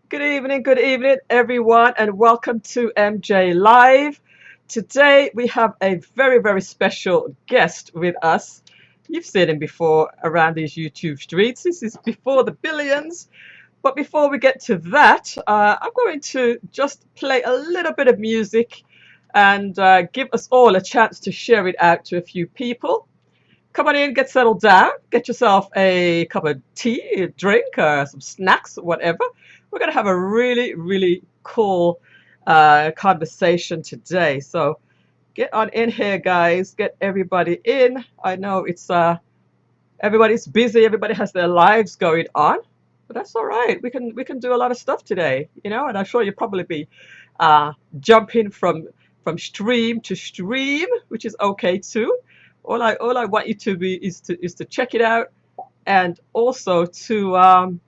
Good evening, everyone, and welcome to MJ Live. Today we have a very, very special guest with us. You've seen him before around these YouTube streets. This is before the billions. But before we get to that, I'm going to just play a little bit of music and give us all a chance to share it out to a few people. Come on in, get settled down, get yourself a cup of tea, a drink, some snacks, whatever. We're going to have a really, really cool conversation today. So get on in here, guys. Get everybody in. I know it's everybody's busy. Everybody has their lives going on, but that's all right. We can do a lot of stuff today, And I'm sure you'll probably be jumping from stream to stream, which is okay too. All I want you to be is to check it out, and also to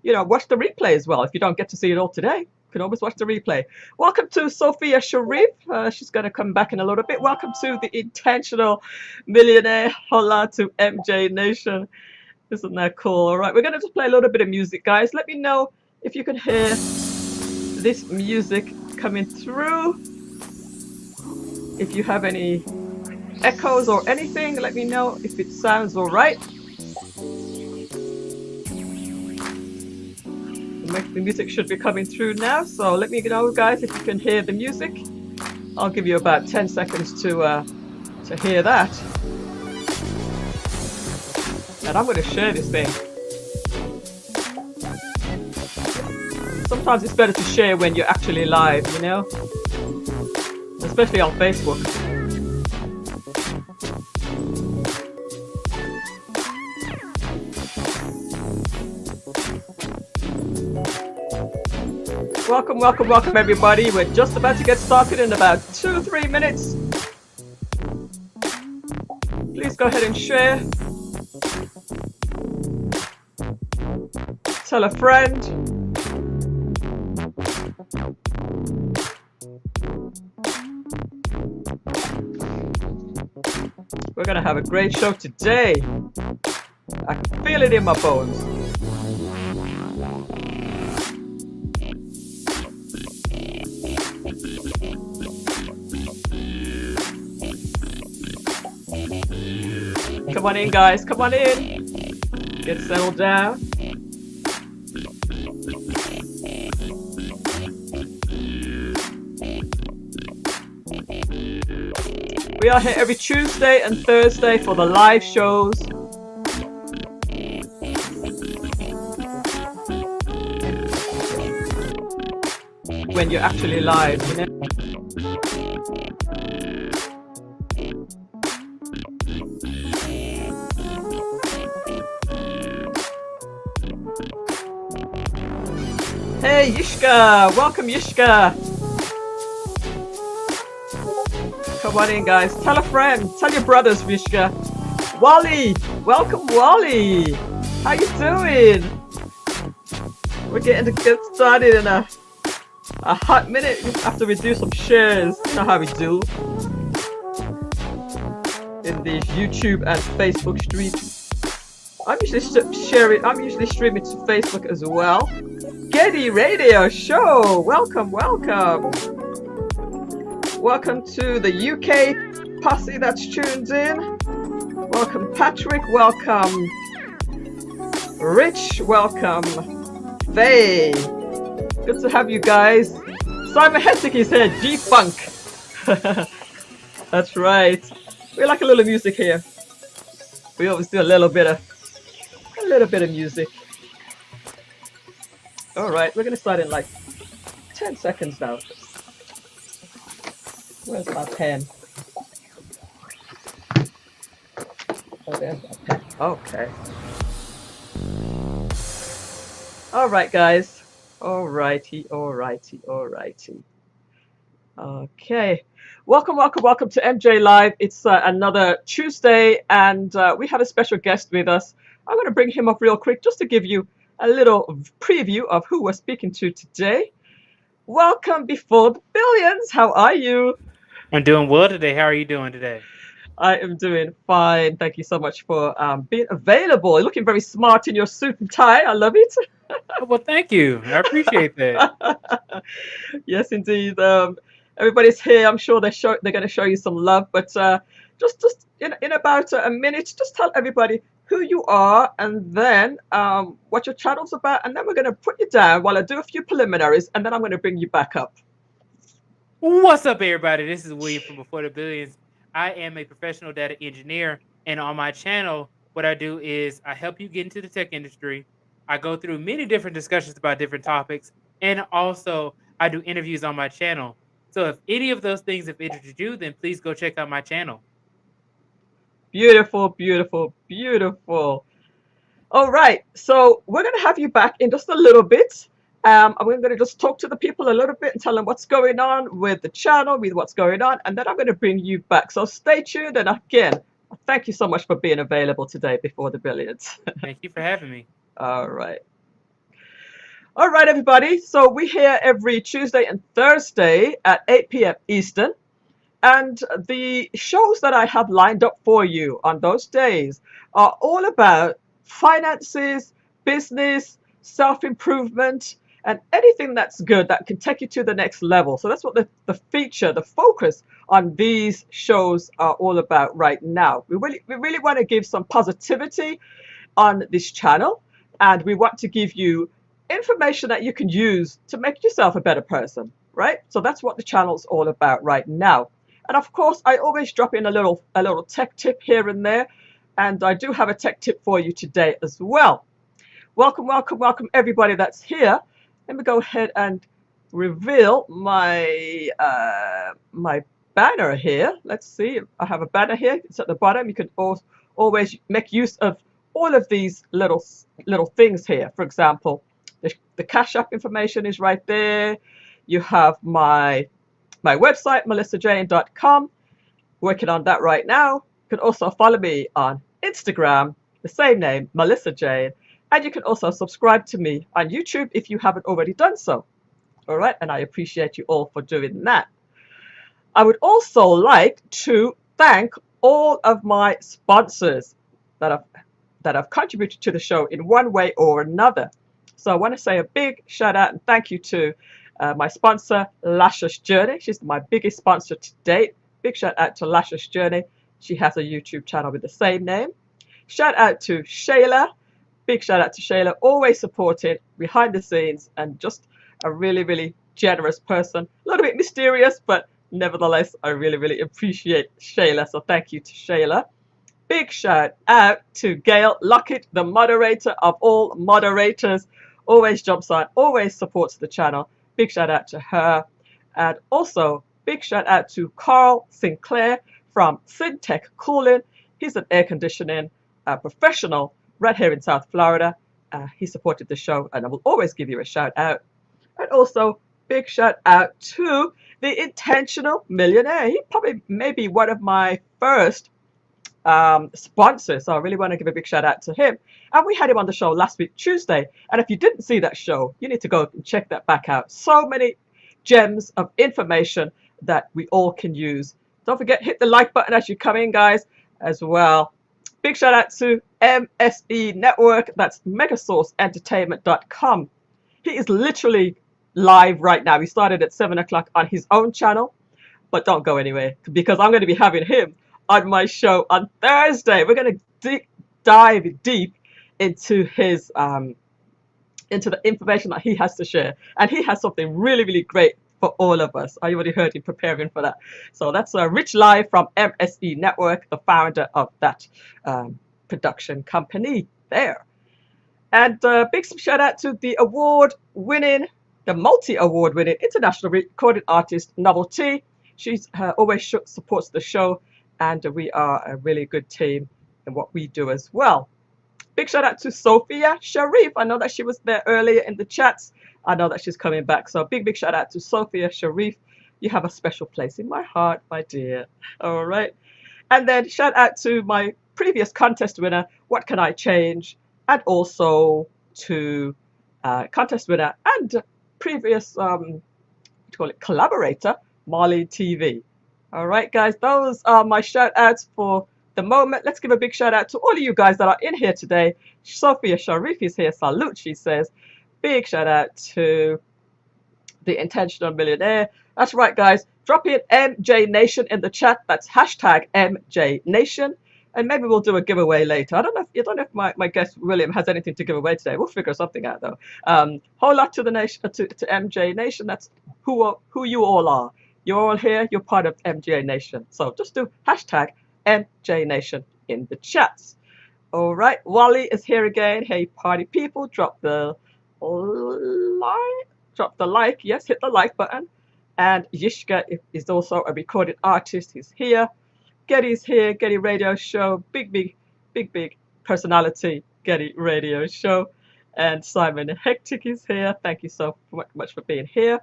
watch the replay as well. If you don't get to see it all today, you can always watch the replay. Welcome to Sophia Sharif. She's going to come back in a little bit. Welcome to the Intentional Millionaire. Hola to MJ Nation. Isn't that cool? All right, we're going to just play a little bit of music, guys. Let me know if you can hear this music coming through. If you have any echoes or anything, let me know if it sounds all right. The music should be coming through now, so let me know, guys, if you can hear the music. I'll give you about 10 seconds to hear that. And I'm going to share this thing. Sometimes it's better to share when you're actually live, especially on Facebook. Welcome, everybody. We're just about to get started in about 2-3 minutes. Please go ahead and share. Tell a friend. We're going to have a great show today. I can feel it in my bones. Come on in, guys. Come on in. Get settled down. We are here every Tuesday and Thursday for the live shows. When you're actually live, Hey, Yishka! Welcome, Yishka! Come on in, guys. Tell a friend. Tell your brothers, Yishka. Wally! Welcome, Wally! How you doing? We're getting to get started in a hot minute after we do some shares. You know how we do in these YouTube and Facebook streets. I'm usually streaming to Facebook as well. Getty Radio Show. Welcome. Welcome to the UK posse that's tuned in. Welcome, Patrick. Welcome, Rich. Welcome, Faye. Good to have you guys. Simon Hessick is here. G-Funk. That's right. We like a little music here. We always do a little bit of music. All right, we're gonna start in like 10 seconds now. Where's my pen? Oh, there's my pen. Okay. All right, guys. All righty. Okay. Welcome to MJ Live. It's another Tuesday, and we have a special guest with us. I'm going to bring him up real quick just to give you a little preview of who we're speaking to today. Welcome before the billions. How are you? I'm doing well today. How are you doing today? I am doing fine. Thank you so much for being available. You're looking very smart in your suit and tie. I love it. Oh, well, thank you. I appreciate that. Yes, indeed. Everybody's here. I'm sure they're going to show you some love. But just in about a minute, just tell everybody who you are and then what your channel's about, and then we're going to put you down while I do a few preliminaries, and then I'm going to bring you back up. What's up, everybody? This is William from Before the Billions. I am a professional data engineer, and on my channel, what I do is I help you get into the tech industry. I go through many different discussions about different topics, and also I do interviews on my channel. So if any of those things have interested you, then please go check out my channel. Beautiful, beautiful, beautiful. All right, so we're going to have you back in just a little bit. And we're going to just talk to the people a little bit and tell them what's going on with the channel, with what's going on, and then I'm going to bring you back. So stay tuned. And again, thank you so much for being available today before the billions. Thank you for having me. All right. All right, everybody. So we're here every Tuesday and Thursday at 8 p.m. Eastern. And the shows that I have lined up for you on those days are all about finances, business, self improvement, and anything that's good that can take you to the next level. So that's what the feature, the focus on these shows are all about right now. We really want to give some positivity on this channel, and we want to give you information that you can use to make yourself a better person, right? So that's what the channel's all about right now. And of course, I always drop in a little tech tip here and there, and I do have a tech tip for you today as well. Welcome, welcome, welcome everybody that's here. Let me go ahead and reveal my banner here. Let's see. I have a banner here. It's at the bottom. You can always make use of all of these little things here. For example, the Cash App information is right there. You have my website, MillissaJayne.com. Working on that right now. You can also follow me on Instagram, the same name, Millissa Jayne. And you can also subscribe to me on YouTube if you haven't already done so. All right, and I appreciate you all for doing that. I would also like to thank all of my sponsors that have contributed to the show in one way or another. So I want to say a big shout out and thank you to my sponsor, Lashes Journey. She's my biggest sponsor to date. Big shout out to Lashes Journey. She has a YouTube channel with the same name. Shout out to Shayla. Big shout out to Shayla. Always supported behind the scenes and just a really, really generous person. A little bit mysterious, but nevertheless, I really, really appreciate Shayla. So thank you to Shayla. Big shout out to Gail Lockett, the moderator of all moderators. Always jumps on, always supports the channel. Big shout out to her. And also, big shout out to Carl Sinclair from Syntech Cooling. He's an air conditioning professional right here in South Florida. He supported the show, and I will always give you a shout out. And also, big shout out to the Intentional Millionaire. He probably may be one of my first sponsors. So I really want to give a big shout out to him. And we had him on the show last week, Tuesday. And if you didn't see that show, you need to go and check that back out. So many gems of information that we all can use. Don't forget, hit the like button as you come in, guys, as well. Big shout out to MSE Network. That's megasourceentertainment.com. He is literally live right now. He started at 7 o'clock on his own channel. But don't go anywhere because I'm going to be having him on my show on Thursday. We're going to dive deep into his into the information that he has to share, and he has something really, really great for all of us. I already heard him preparing for that. So that's Rich Live from MSE Network, the founder of that production company there. And big shout out to the multi-award winning international recording artist Novelty. She's always supports the show, and we are a really good team in what we do as well. Big shout out to Sophia Sharif. I know that she was there earlier in the chats. I know that she's coming back. So big shout out to Sophia Sharif. You have a special place in my heart, my dear. All right. And then shout out to my previous contest winner, What Can I Change? And also to contest winner and previous collaborator, Marley TV. All right, guys, those are my shout outs for the moment. Let's give a big shout out to all of you guys that are in here today. Sophia Sharif is here. Salute, she says. Big shout out to the intentional millionaire. That's right, guys. Drop in MJ Nation in the chat. That's hashtag MJ Nation. And maybe we'll do a giveaway later. I don't know if my guest William has anything to give away today. We'll figure something out though. Whole lot to the nation to MJ Nation. That's who you all are. You're all here. You're part of MJ Nation. So just do hashtag MJ Nation in the chats. All right, Wally is here again. Hey, party people, drop the like. Yes, hit the like button. And Yishka is also a recorded artist. He's here. Getty's here. Getty Radio Show. Big personality. Getty Radio Show. And Simon Hectic is here. Thank you so much for being here.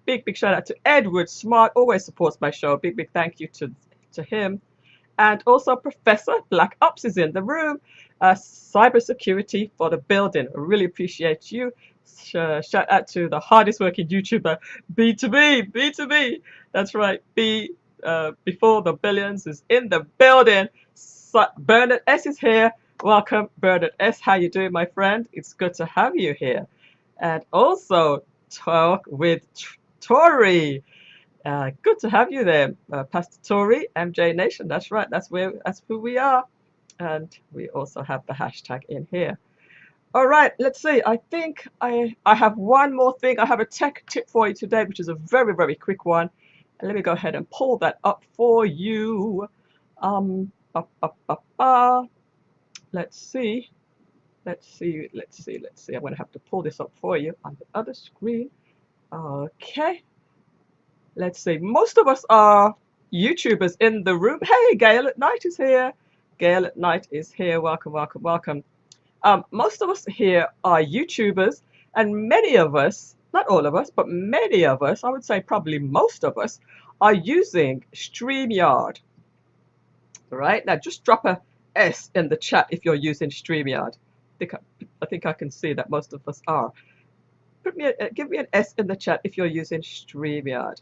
Big shout out to Edward Smart. Always supports my show. Big thank you to him. And also Professor Black Ops is in the room. Cybersecurity for the building. I really appreciate you. Shout out to the hardest working YouTuber, B2B. That's right. Before the billions is in the building. Bernard S is here. Welcome, Bernard S. How you doing, my friend? It's good to have you here. And also talk with Tori. Good to have you there, Pastor Tori, MJ Nation. That's right. That's who we are. And we also have the hashtag in here. All right, let's see. I think I have one more thing. I have a tech tip for you today, which is a very quick one. And let me go ahead and pull that up for you. Let's see. I'm going to have to pull this up for you on the other screen. Okay. Let's see. Most of us are YouTubers in the room. Hey, Gail at Night is here. Gail at Night is here. Welcome. Most of us here are YouTubers, and many of us, not all of us, but many of us, I would say probably most of us, are using StreamYard. All right. Now just drop a S in the chat if you're using StreamYard. I think I can see that most of us are. Give me an S in the chat if you're using StreamYard.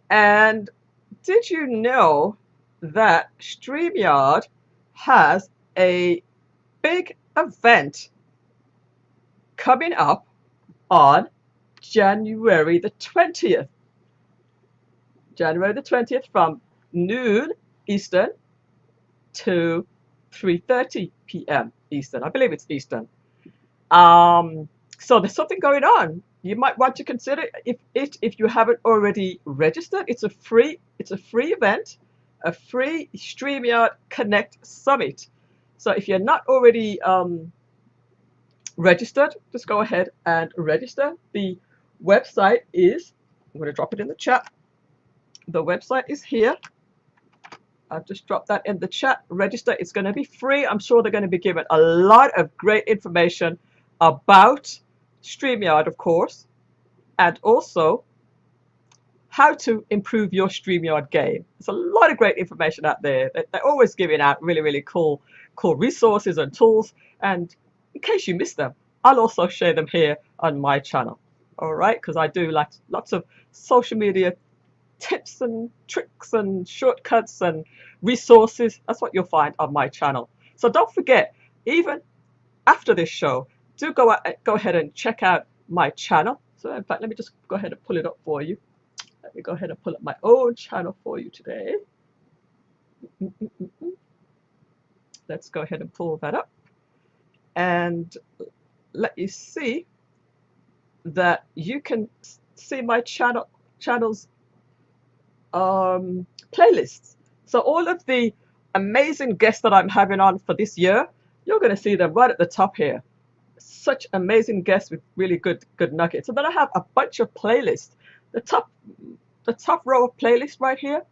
And did you know that StreamYard has a big event coming up on January the 20th? January the 20th from noon Eastern to 3:30 p.m. Eastern. I believe it's Eastern. So there's something going on. You might want to consider if you haven't already registered. It's a free event, a free StreamYard Connect Summit. So if you're not already registered, just go ahead and register. The website is, I'm going to drop it in the chat. The website is here. I've just dropped that in the chat. Register. It's going to be free. I'm sure they're going to be given a lot of great information about StreamYard, of course, and also how to improve your StreamYard game. There's a lot of great information out there. They're always giving out really cool resources and tools. And in case you missed them, I'll also share them here on my channel. All right, because I do like lots of social media tips and tricks and shortcuts and resources. That's what you'll find on my channel. So don't forget, even after this show, do go ahead and check out my channel. So in fact, let me just go ahead and pull it up for you. Let me go ahead and pull up my own channel for you today. Let's go ahead and pull that up and let you see that you can see my channel's playlists. So all of the amazing guests that I'm having on for this year, you're going to see them right at the top here. Such amazing guests with really good nuggets. And then I have a bunch of playlists. The top row of playlists right here.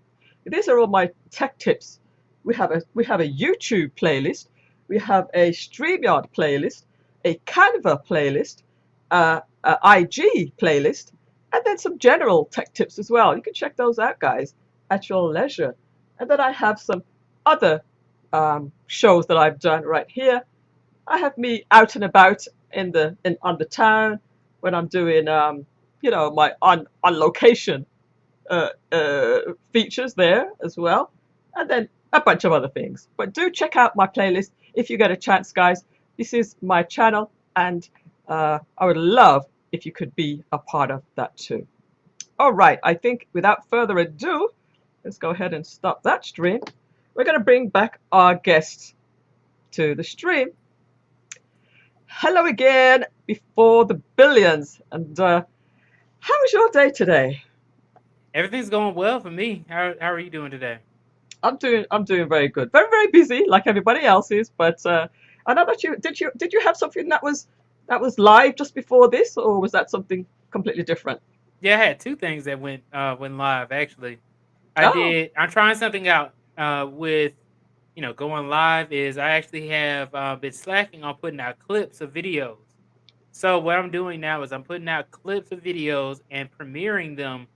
These are all my tech tips. We have a YouTube playlist. We have a StreamYard playlist, a Canva playlist, a IG playlist, and then some general tech tips as well. You can check those out, guys, at your leisure. And then I have some other shows that I've done right here. I have me out and about on the town when I'm doing my on location features there as well, and then a bunch of other things. But do check out my playlist if you get a chance, guys. This is my channel, and I would love if you could be a part of that too. All right, I think without further ado, let's go ahead and stop that stream. We're going to bring back our guest to the stream. Hello again, before the billions. And how was your day today? Everything's going well for me. How are you doing today? I'm doing very good. Very very busy, like everybody else is. But I know that you have something that was live just before this, or was that something completely different? Yeah, I had two things that went live actually. Oh, I'm trying something out with going live is I actually have been slacking on putting out clips of videos. So what I'm doing now is I'm putting out clips of videos and premiering them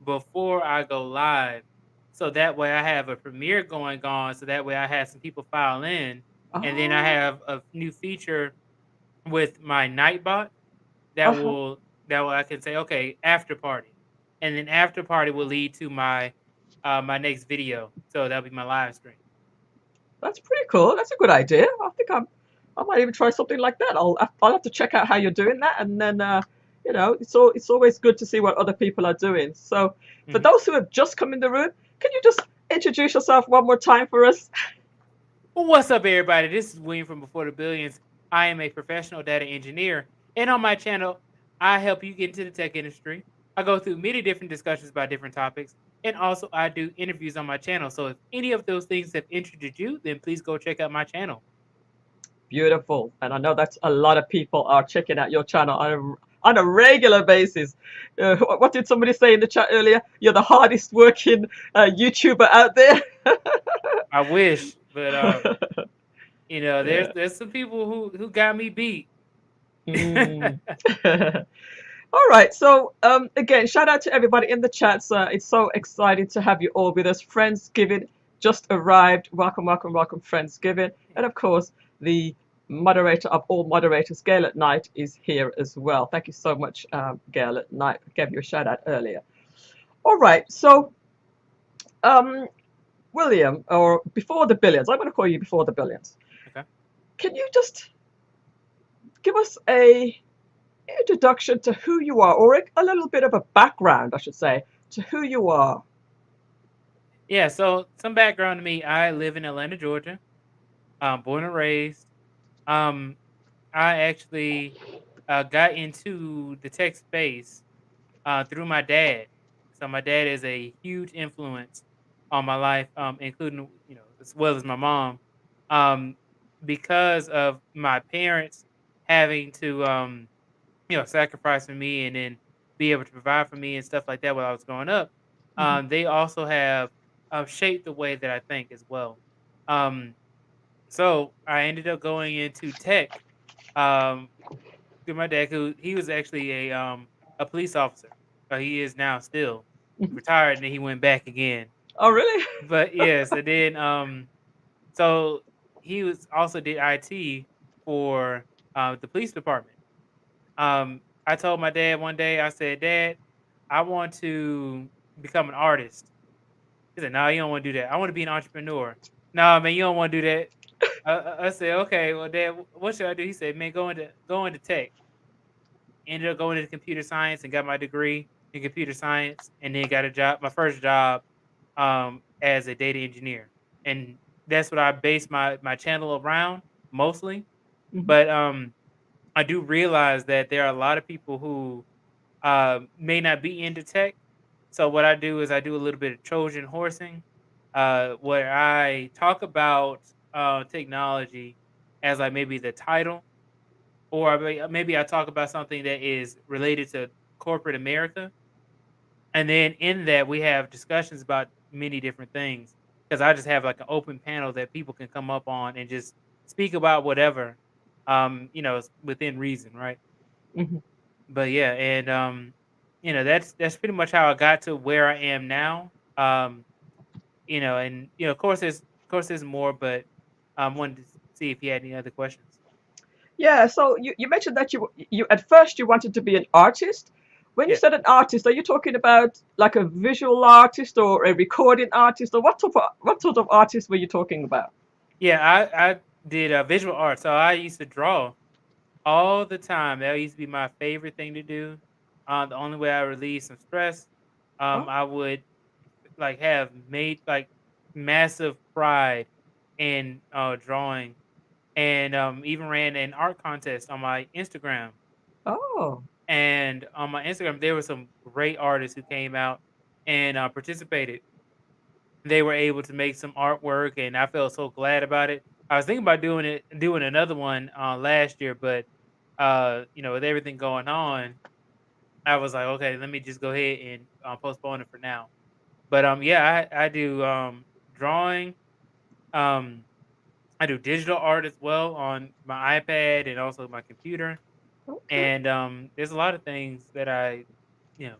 before I go live. So that way I have a premiere going on. So that way I have some people file in. And then I oh, have a new feature with my Nightbot that uh-huh. will I can say, okay, after party. And then after party will lead to my next video. So that'll be my live stream. That's pretty cool. That's a good idea. I might even try something like that. I'll have to check out how you're doing that, and then it's always good to see what other people are doing. So for Mhm. those who have just come in the room, can you just introduce yourself one more time for us? Well, what's up, everybody? This is William from Before the Billions. I am a professional data engineer, and on my channel, I help you get into the tech industry. I go through many different discussions about different topics, and also I do interviews on my channel. So, if any of those things have interested you, then please go check out my channel. Beautiful, and I know that a lot of people are checking out your channel on a regular basis. What did somebody say in the chat earlier? You're the hardest working YouTuber out there. I wish, but there's some people who got me beat. Mm. All right. So again, shout out to everybody in the chats. It's so exciting to have you all with us. Friendsgiving just arrived. Welcome, welcome, welcome, Friendsgiving. And of course, the moderator of all moderators, Gail at Night, is here as well. Thank you so much, Gail at Night. I gave you a shout out earlier. All right. So, um, William, or Before the Billions, I'm going to call you Before the Billions. Okay. Can you just give us a introduction to who you are, or a little bit of a background, I should say, to who you are? Yeah. So some background to me: I live in Atlanta, Georgia. Born and raised. Um, I actually got into the tech space through my dad. So my dad is a huge influence on my life, including as well as my mom, um, because of my parents having to sacrifice for me and then be able to provide for me and stuff like that while I was growing up. Mhm. They also have shaped the way that I think as well. Um, so I ended up going into tech um, through my dad, who he was actually a police officer. He is now still Mhm. retired, and then he went back again. Oh, really? But yes, and then so he was also did IT for the police department. I told my dad one day, I said, "Dad, I want to become an artist." He said, "No, you don't want to do that. I want to be an entrepreneur." No, man, you don't want to do that. I said, "Okay, well, Dad, what should I do?" He said, "Man, go into tech." Ended up going into computer science and got my degree in computer science, and then got a job, my first job, as a data engineer, and that's what I base my channel around mostly. Mhm. But I do realize that there are a lot of people who may not be into tech. So what I do is I do a little bit of Trojan horsing, where I talk about technology as like maybe the title, or maybe I talk about something that is related to corporate America, and then in that we have discussions about many different things. Because I just have like an open panel that people can come up on and just speak about whatever, within reason, right? Mhm. But yeah, and that's pretty much how I got to where I am now. And of course there's more, but wanted to see if you had any other questions. Yeah. So you mentioned that you at first you wanted to be an artist. When you Yeah, said an artist, are you talking about like a visual artist or a recording artist, or what sort of artist were you talking about? yeah. I did visual art, so I used to draw all the time. That used to be my favorite thing to do. The only way I relieve some stress, Oh, I would like have made like massive pride in drawing, and even ran an art contest on my Instagram. oh, And on my Instagram, there were some great artists who came out and participated. They were able to make some artwork, and I felt so glad about it. I was thinking about doing another one last year, but with everything going on, I was like, okay, let me just go ahead and postpone it for now. But yeah, I do drawing. Um, I do digital art as well on my iPad and also my computer. okay. And there's a lot of things that I, you know,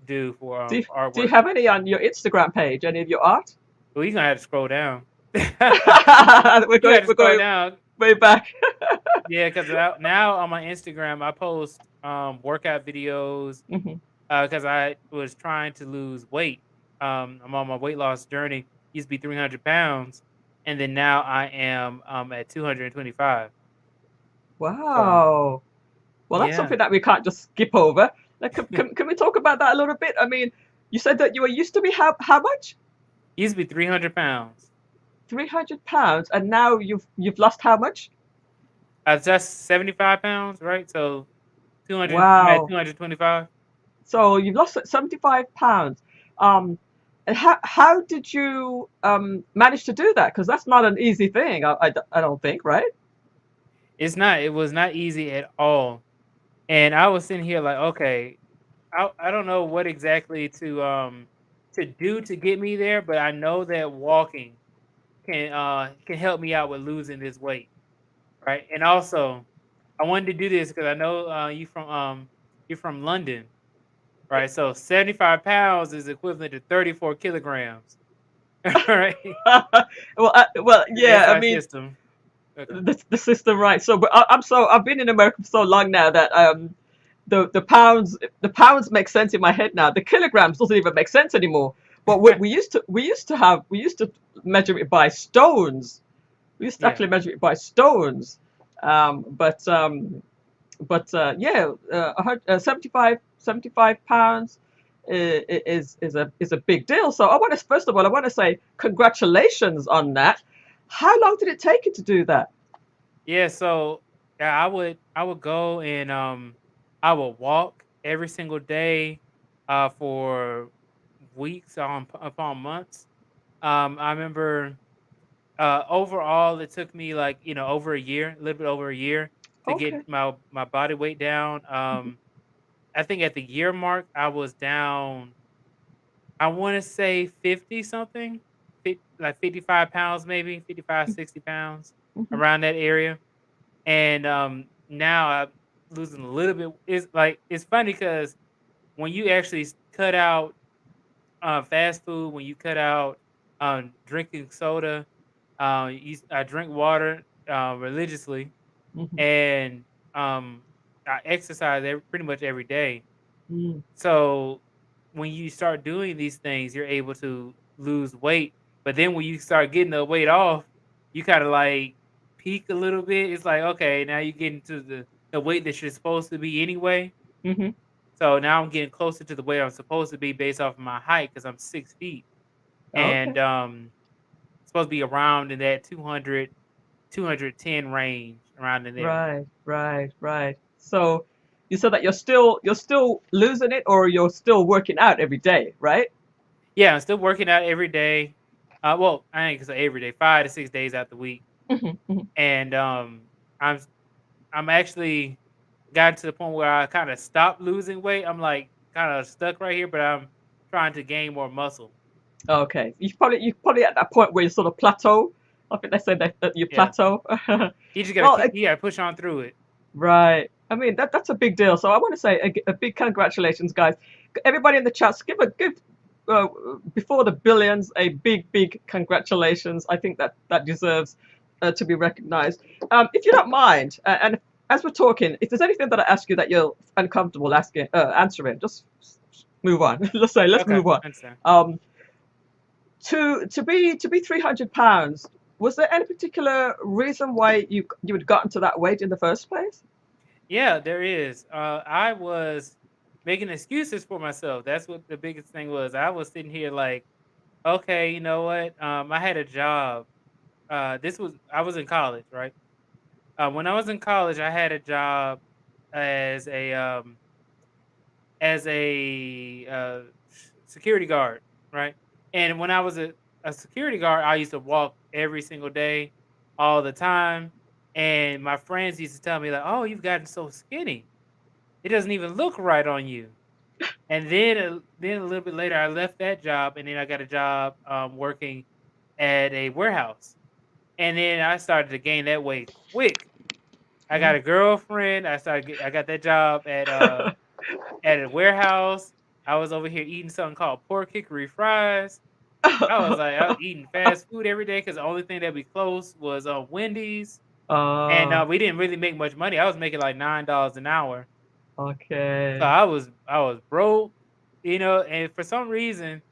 do for Do you, do you artwork. have any on your Instagram page? Any of your art? Well, you gonna have to scroll down. you we're going got to we're scroll going down. way back. Yeah, because now on my Instagram, I post workout videos Hmm. because I was trying to lose weight. I'm on my weight loss journey. Used to be 300 pounds, and then now I am at 225. So Wow. Well, that's yeah, something that we can't just skip over. Like, can we talk about that a little bit? I mean, you said that you were used to be how much? used to be 300 pounds. 300 pounds, and now you've lost how much? Just 75 pounds, right? So 200. I'm at Wow. 225. So you've lost 75 pounds. Um, and how did you manage to do that? Because that's not an easy thing. I don't think, right? It's not. It was not easy at all. And I was sitting here like, okay, I don't know what exactly to do to get me there, but I know that walking can help me out with losing this weight, right? And also, I wanted to do this because I know you're from London, right? So 75 pounds is equivalent to 34 kilograms, right? Well, The yeah. I SI mean, system. Okay. the system, right? So, but I've been in America for so long now that the pounds make sense in my head now. The kilograms doesn't even make sense anymore. But we used to measure it by stones. We used to Yeah. actually measure it by stones. Um, but um, yeah, 75 pounds is a big deal. So I want to first of all I want to say congratulations on that. How long did it take you to do that? Yeah, so yeah, I would go and I would walk every single day for weeks upon months. I remember overall it took me like, over a year, a little bit over a year to Okay. get my body weight down. I think at the year mark I was down, I want to say 50 something, like 55 pounds maybe, 55, 60 pounds Mhm. around that area. And now I'm losing a little bit. It's like it's funny because when you actually cut out fast food, when you cut out drinking soda, I drink water religiously, Mhm. and I exercise pretty much every day. Mm. So when you start doing these things, you're able to lose weight. But then when you start getting the weight off, you kind of like peak a little bit. It's like, okay, now you're getting to the weight that you're supposed to be anyway. Mhm. So now I'm getting closer to the weight I'm supposed to be based off of my height because I'm 6 feet. Okay. And supposed to be around in that 200, 210 range, around in there. Right. Right. Right. So you said that you're still losing it, or you're still working out every day, right? Yeah, I'm still working out every day. Well, I ain't gonna say every day, 5 to 6 days out the week. Mhm. Mhm. And I'm I'm actually gotten to the point where I kind of stopped losing weight. I'm like kind of stuck right here, but I'm trying to gain more muscle. Okay. You probably at that point where you sort of plateau. I think they say that you Yeah, plateau. you just gotta Well, keep. You gotta push on through it. right. I mean that's a big deal. So I want to say a big congratulations, guys. Everybody in the chats, give uh, before the billions a big congratulations. I think that deserves to be recognized. If you don't mind, and as we're talking, if there's anything that I ask you that you're uncomfortable asking, answering, just move on. Let's Okay, move on. I understand. Um, to be £300, was there any particular reason why you had gotten to that weight in the first place? Yeah, there is. I was making excuses for myself. That's what the biggest thing was. I was sitting here like, okay, you know what? I had a job. This was I was in college, right? When I was in college, I had a job as a security guard, right? And when I was a security guard, I used to walk every single day, all the time. And my friends used to tell me like, "Oh, you've gotten so skinny. It doesn't even look right on you." And then a little bit later, I left that job, and then I got a job working at a warehouse. And then I started to gain that weight quick. I got Mm. a girlfriend. I got that job at a warehouse. I was over here eating something called pork hickory fries. I was eating fast food every day because the only thing that we close was Wendy's, and uh, we didn't really make much money. I was making like $9 an hour, so okay. I was broke, And for some reason,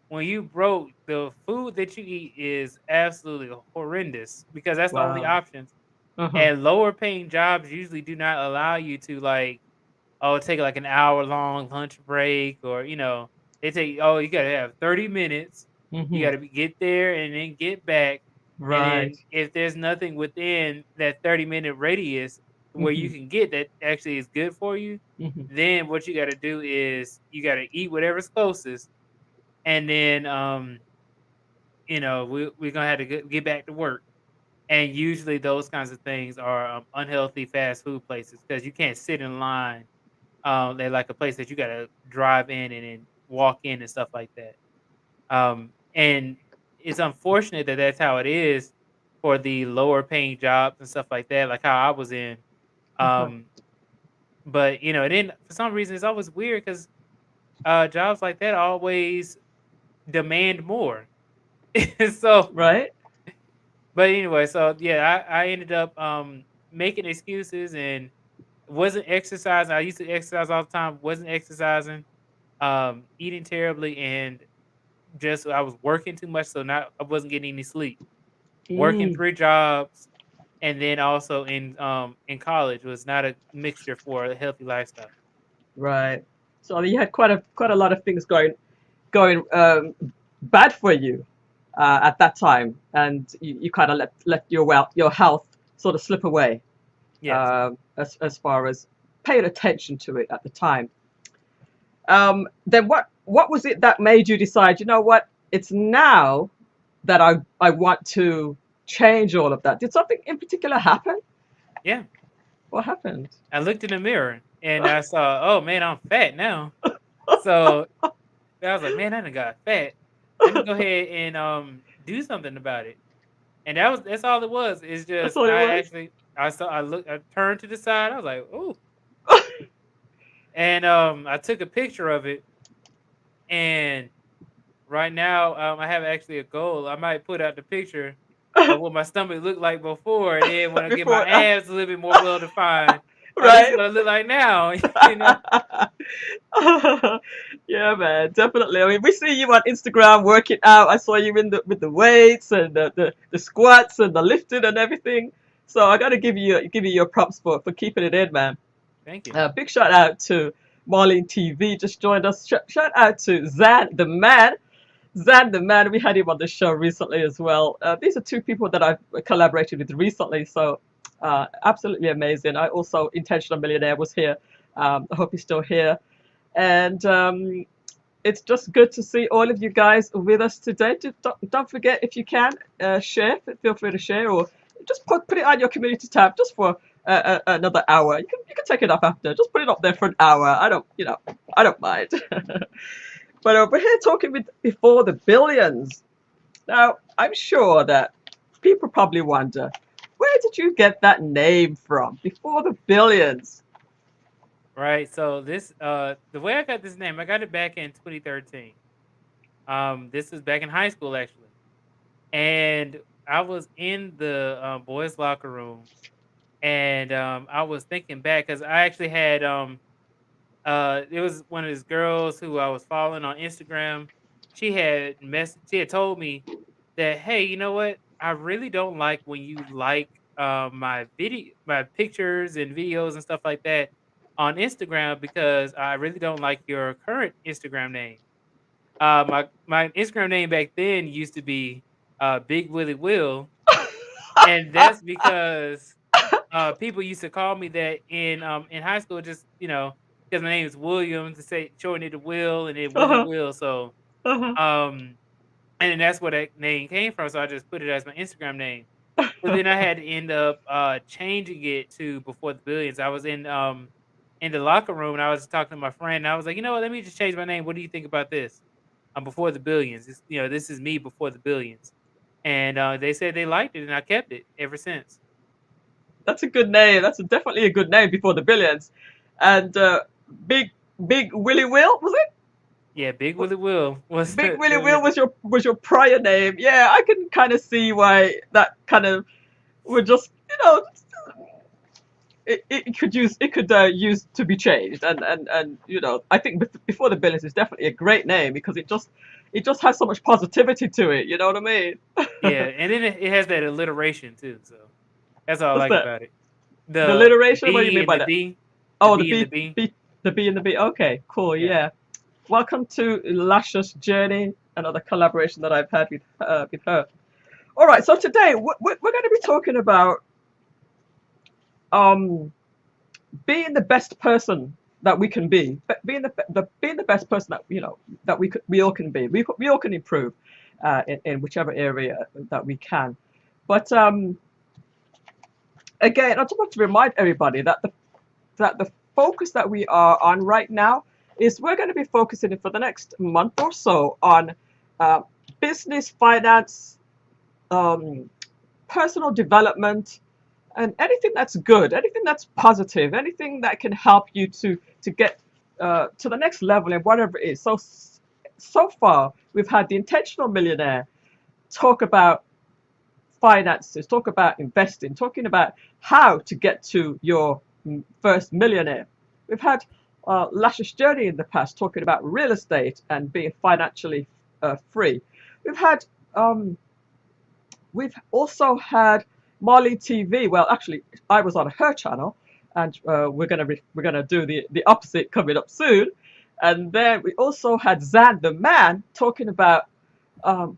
when you broke, the food that you eat is absolutely horrendous because that's the only Wow. options. Uh-huh. And lower paying jobs usually do not allow you to take like an hour long lunch break, or they take, you gotta have 30 minutes. You Hmm. gotta get there and then get back. And Right. then if there's nothing within that 30-minute radius where you Hmm. can get that actually is good for you, Hmm. then what you gotta do is you gotta eat whatever's closest. And then we're gonna have to get back to work. And usually those kinds of things are unhealthy fast food places because you can't sit in line. They're like a place that you gotta drive in and then walk in and stuff like that. And it's unfortunate that that's how it is for the lower paying jobs and stuff like that, like how I was in. Uh-huh. Um, but and then for some reason it's always weird because jobs like that always demand more. so, Right. but anyway, so yeah, I ended up making excuses and wasn't exercising. I used to exercise all the time, wasn't exercising, eating terribly, and just I was working too much, so not I wasn't getting any sleep. Working Mm. 3 jobs, and then also in college was not a mixture for a healthy lifestyle. Right. So you had quite a lot of things going bad for you at that time, and you kind of let your health sort of slip away Yes. as far as paying attention to it at the time. Then what was it that made you decide? You know what? It's now that I want to change all of that. Did something in particular happen? Yeah. What happened? I looked in the mirror and I saw, "Oh, man, I'm fat now." So, I was like, "Man, I done got fat. Let me go ahead and, do something about it." And that's all it was. It's That's just all it was. I turned to the side, I was like, "Ooh." And, I took a picture of it, and right now, I have actually a goal. I might put out the picture of what my stomach looked like before, and then when I get my Before, abs a little bit more well defined, this is right? what I look like now, you know? Yeah, man, definitely. I mean, we see you on Instagram working out. I saw you in the with the weights and the squats and the lifting and everything. So I gotta give you your props for keeping it in, man. Thank you. Big shout out to Marlene TV just joined us. Shout out to Zan the man. Zan the man, we had him on the show recently as well. These are two people that I've collaborated with recently, so absolutely amazing. I also Intentional Millionaire was here. I hope he's still here, and it's just good to see all of you guys with us today. Don't forget, if you can, share. Feel free to share, or just put it on your community tab just for another hour. You can take it up after. Just put it up there for an hour. I don't mind. But we're here talking with before the billions. Now, I'm sure that people probably wonder, where did you get that name from? Before the billions. Right, so the way I got this name, I got it back in 2013. This was back in high school, actually, and I was in the, boys' locker room, And I was thinking back because I actually had it was one of these girls who I was following on Instagram. She had told me that, hey, you know what? I really don't like when you like my pictures and videos and stuff like that on Instagram because I really don't like your current Instagram name. My Instagram name back then used to be Big Willie Will, and that's because people used to call me that in high school, just because my name is William, to say shorten it to Will, and then Willie Uh-huh, Will. So uh-huh. um, and then that's where that name came from. So I just put it as my Instagram name. But then I had to end up changing it to Before the Billions. I was in the locker room and I was talking to my friend. And I was like, you know what? Let me just change my name. What do you think about this? I'm Before the Billions. This is me before the billions. And they said they liked it, and I kept it ever since. That's a good name. Definitely a good name before the billions. And Big Big Willie Will was it? Yeah, Big Willie Will was Big Willie the Will original. was your prior name. Yeah, I can kind of see why that kind of would just it could use to be changed, and I think before the billions is definitely a great name because it just has so much positivity to it. You know what I mean? Yeah, and then it has that alliteration too. So that's all I What's like that? about it. The The alliteration? What do you B mean and by the that? B, the Oh, B and the B. the B and the B. Okay, cool. Yeah. Yeah. Welcome to Lasha's Journey, another collaboration that I've had with her. All right, so today we're going to be talking about um, being the best person that we can be, being the best person that that we all can be. We all can improve in whichever area that we can. But again, I just want to remind everybody that the focus that we are on right now is we're going to be focusing for the next month or so on uh, business, finance, um, personal development, and anything that's good, anything that's positive, anything that can help you to get to the next level and whatever it is. So far, we've had the intentional millionaire talk about finances, talk about investing, talking about how to get to your first millionaire. We've had Lashes Journey in the past talking about real estate and being financially free. We've had um, we've also had Molly TV. Well, actually, I was on her channel, and we're gonna do the opposite coming up soon. And then we also had Zan the man talking about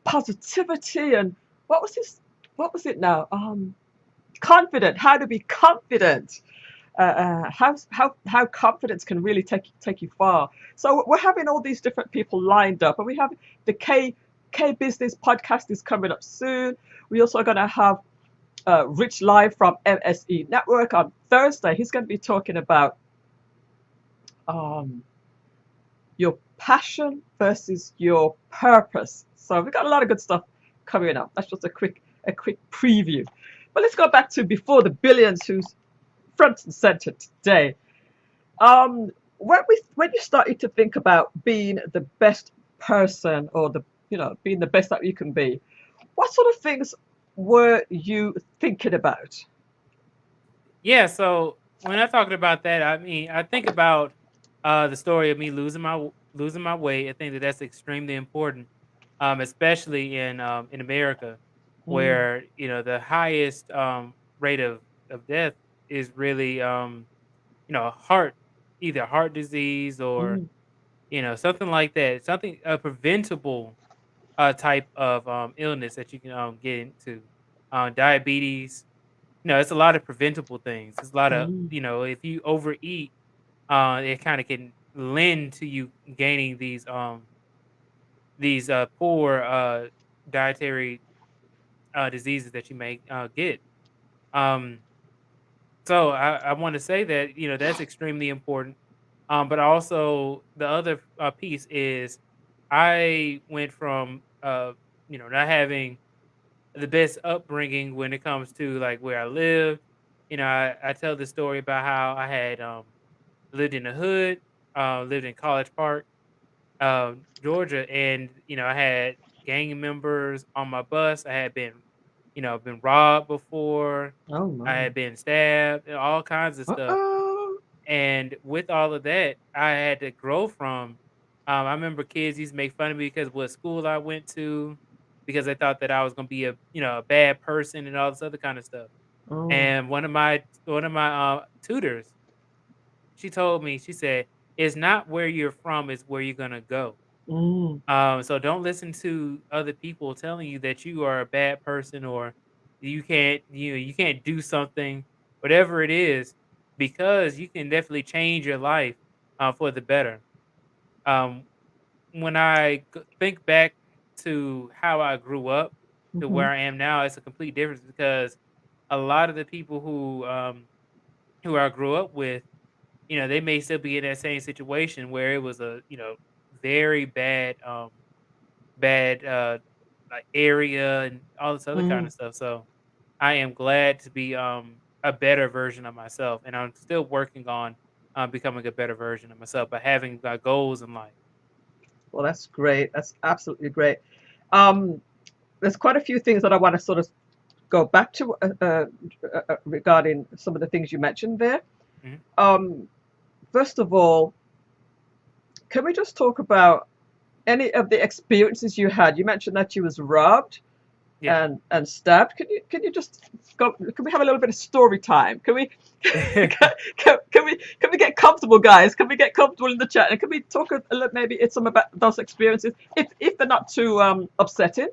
positivity and what was this? What was it now? Confident. How to be confident. How confidence can really take you far. So we're having all these different people lined up, and we have the K Business podcast is coming up soon. We also are going to have Rich live from MSE Network on Thursday. He's going to be talking about um, your passion versus your purpose. So we've got a lot of good stuff coming up. That's just a quick preview. But let's go back to before the billions, who's front and center today. When you started to think about being the best person or being the best that you can be, what sort of things were you thinking about? Yeah, so when I talked about that, I mean, I think about the story of me losing my weight. I think that that's extremely important, especially in America, Mm, where the highest rate of death is really heart, either heart disease or mm, something like that, something a preventable type of illness that you can get into, diabetes. It's a lot of preventable things. It's a lot of, mm, if you overeat, it kind of can lend to you gaining these poor dietary diseases that you may get. Um, so I want to say that that's extremely important. But also the other piece is I went from not having the best upbringing when it comes to like where I lived. I tell the story about how I had lived in the hood, lived in College Park, Georgia, and I had gang members on my bus. I had been been robbed before. Oh I my. had been stabbed, and all kinds of stuff. Uh-oh. And with all of that, I had to grow from. I remember kids used to make fun of me because what school I went to, because they thought that I was gonna be a bad person and all this other kind of stuff. Oh. And one of my tutors, she told me, she said, "It's not where you're from; it's where you're gonna go." Mm. So don't listen to other people telling you that you are a bad person or you can't do something, whatever it is, because you can definitely change your life for the better. Um, when I think back to how I grew up to Mm-hmm. where I am now, it's a complete difference because a lot of the people who I grew up with, they may still be in that same situation where it was a very bad like area and all this other kind Mm. of stuff. So I am glad to be a better version of myself, and I'm still working on becoming a better version of myself by having goals in life. Well, that's great. That's absolutely great. Um, there's quite a few things that I want to sort of go back to regarding some of the things you mentioned there. Mhm. Um, First of all, can we just talk about any of the experiences you had? You mentioned that you was robbed Yeah. and stabbed. Can you just go? Can we have a little bit of story time? Can we can we get comfortable, guys? Can we get comfortable in the chat and can we talk a little, maybe it's some about those experiences if they're not too upsetting?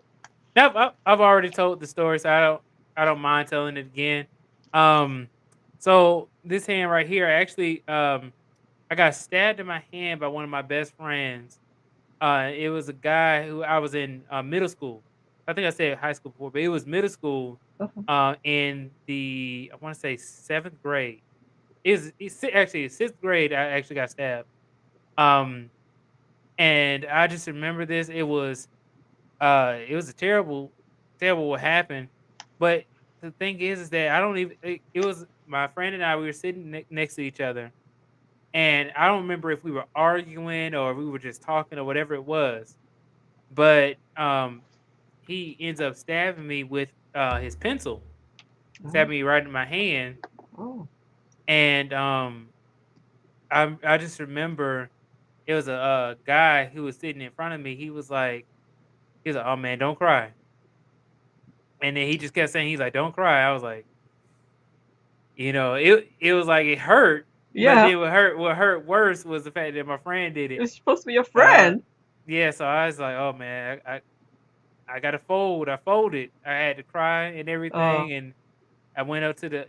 Nope, I've already told the story, so I don't mind telling it again. Um, so this hand right here, I got stabbed in my hand by one of my best friends. It was a guy who I was in middle school. I think I said high school before, but it was middle school. Uh-huh. In the I want to say seventh grade. Actually sixth grade. I actually got stabbed. Um, and I just remember this. It was a terrible what happened. But the thing is that I don't even. It was my friend and I. We were sitting next to each other, and I don't remember if we were arguing or if we were just talking or whatever it was. But he ends up stabbing me with his pencil, stabbed Oh, me right in my hand, oh, and I just remember it was a guy who was sitting in front of me. He was like, "Oh man, don't cry," and then he just kept saying, "He's like, don't cry." I was like, it was like it hurt, but yeah. then what hurt worse was the fact that my friend did it. It's supposed to be your Uh, friend. yeah, so I was like, "Oh man, I got to fold." I folded. I had to cry and Uh, everything, and I went up to the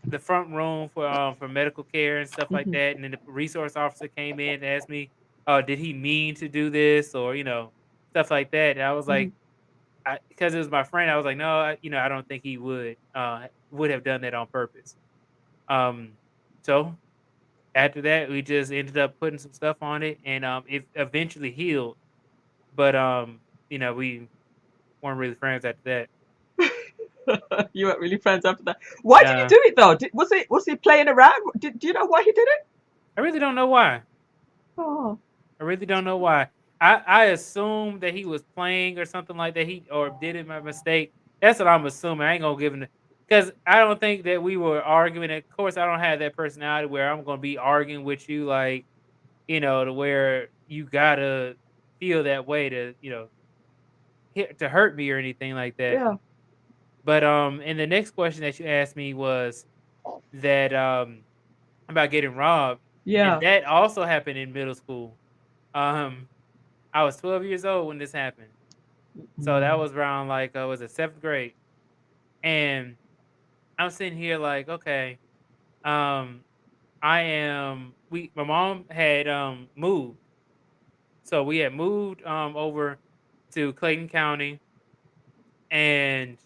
the front room for medical care and stuff like mhm, that, and then the resource officer came in and asked me, did he mean to do this or stuff like that. And I was mhm. like, because it was my friend, I was like, no, I don't think he would have done that on purpose. Um, so after that, we just ended up putting some stuff on it, and it eventually healed. But we weren't really friends after that. You weren't really friends after that. Why did he Uh, do it though? Was he playing around? Do you know why he did it? I really don't know why. Oh, I really don't know why. I assumed that he was playing or something like that. He or did it by mistake. That's what I'm assuming. I ain't gonna give him because I don't think that we were arguing. Of course, I don't have that personality where I'm gonna be arguing with you like to where you gotta feel that way to to hurt me or anything like that. yeah, But and the next question that you asked me was that about getting robbed, and yeah. that also happened in middle school. Um, I was 12 years old when this happened. So that Mm, was around like was it seventh grade? And I'm sitting here like, okay, um, I am we my mom had moved. So we had moved over to Clayton County, and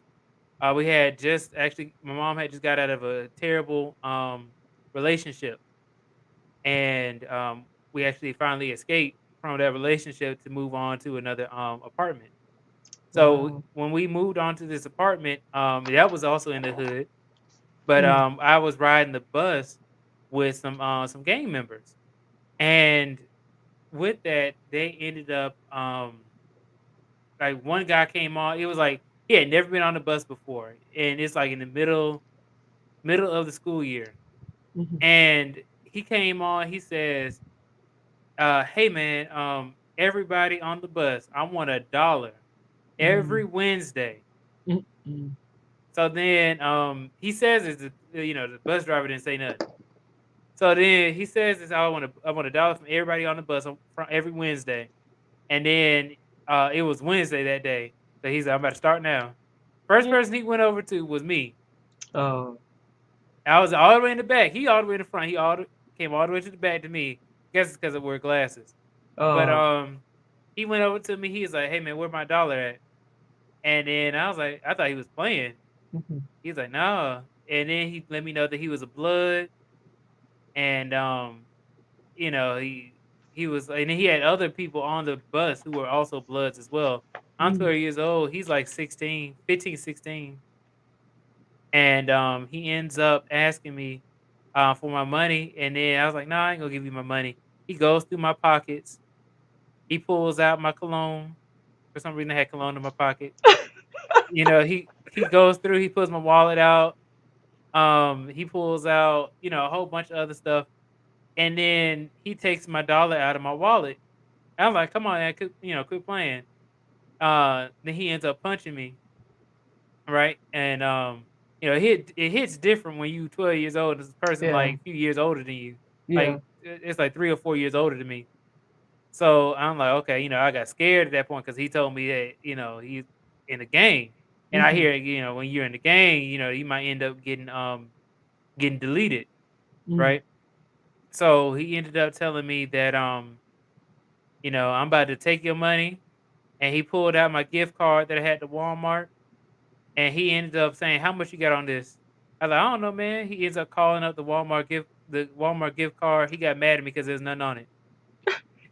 we had just actually my mom had just got out of a terrible relationship, and we actually finally escaped from that relationship to move on to another apartment. So wow. when we moved on to this apartment, that was also in the hood, but Mm, I was riding the bus with some gang members, and with that, they ended up like one guy came on. It was like he had never been on the bus before, and it's like in the middle of the school year. Mhm. And he came on. He says, "Hey man, everybody on the bus, I want $1 every Mm. Wednesday." Mm. Mm. So then he says, "Is the bus driver didn't say nothing." So then he says, "This I want $1 from everybody on the bus from every Wednesday." And then it was Wednesday that day, so he's like, "I'm about to start now." First Mm. person he went over to was me. Oh. I was all the way in the back. He all the way in the front. Came all the way to the back to me. Guess it's because I wear glasses. But Oh. he went over to me. He was like, "Hey man, where my dollar at?" And then I was like, I thought he was playing. Mhm. He's like, "No." And then he let me know that he was a blood, and he was, and he had other people on the bus who were also bloods as well. I'm Mm. 12 years old. He's like 16, 15, 16. And he ends up asking me for my money, and then I was like, "No, I ain't gonna give you my money." He goes through my pockets. He pulls out my cologne. For some reason, I had cologne in my pocket. He goes through. He pulls my wallet out. He pulls out a whole bunch of other stuff, and then he takes my dollar out of my wallet. And I'm like, "Come on, man, quit playing." Then he ends up punching me, right? And it hits different when you 12 years old. This person Yeah. like a few years older than you, Yeah. like it's like 3 or 4 years older than me. So I'm like, okay, I got scared at that point because he told me that he's in the gang, and I Mhm. hear when you're in the gang, you might end up getting deleted, Mm. right? So he ended up telling me that I'm about to take your money, and he pulled out my gift card that I had to Walmart. And he ended up saying, "How much you got on this?" I was like, "I don't know, man." He ends up calling up the Walmart gift card. He got mad at me because there's nothing on it.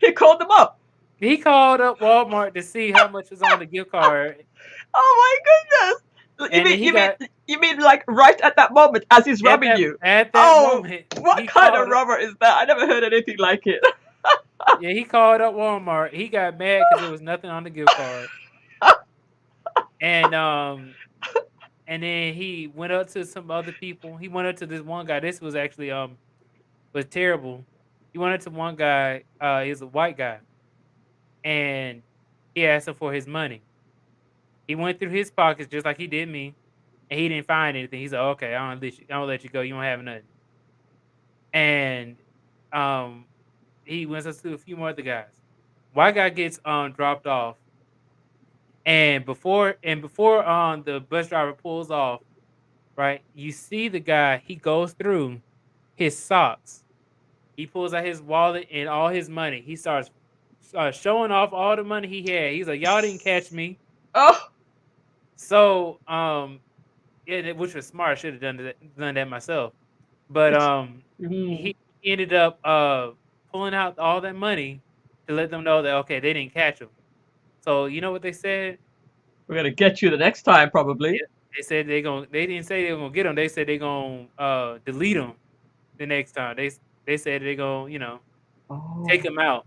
He called them up. He called up Walmart to see how much was on the gift card, Oh my goodness! You and mean then he you mean got you mean like right at that moment as he's at robbing that you? at that Oh, moment what he kind of called up. robber is that? I never heard anything like it. Yeah, he called up Walmart. He got mad because there was nothing on the gift card, and then he went up to some other people. He went up to this one guy. This was actually was terrible. He went up to one guy. He was a white guy, and he asked him for his money. He went through his pockets just like he did me, and he didn't find anything. He's like, "Okay, I don't let you go. You don't have nothing." And um, he went up to a few more other guys. White guy gets dropped off, and before the bus driver pulls off, right? You see the guy. He goes through his socks. He pulls out his wallet and all his money. He starts showing off all the money he had. He's like, "Y'all didn't catch me." Oh, So, which was smart. I should have done that myself. But it's mm, he ended up pulling out all that money to let them know that okay, they didn't catch him. So you know what they said? we're gonna get you the next time, probably. Yeah, they said they didn't say they were gonna get him. They said they gonna delete him the next time. They said they gonna take Oh, him out.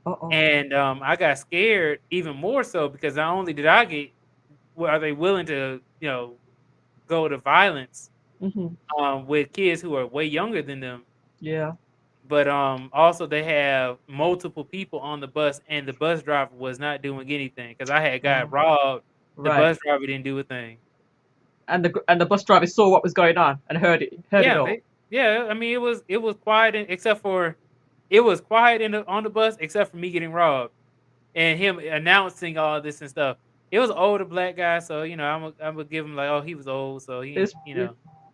uh-oh. And I got scared even more so because not only did I get, well, are they willing to go to violence Hmm. with kids who are way younger than them. Yeah. But also they have multiple people on the bus, and the bus driver was not doing anything because I had got Oh, robbed. The right. bus driver didn't do a thing. And the bus driver saw what was going on and heard it Yeah, all. I mean, it was quiet, except for it was quiet on the bus, except for me getting robbed and him announcing all this and stuff. It was an older black guy, so I'm gonna give him like, oh, he was old, so Is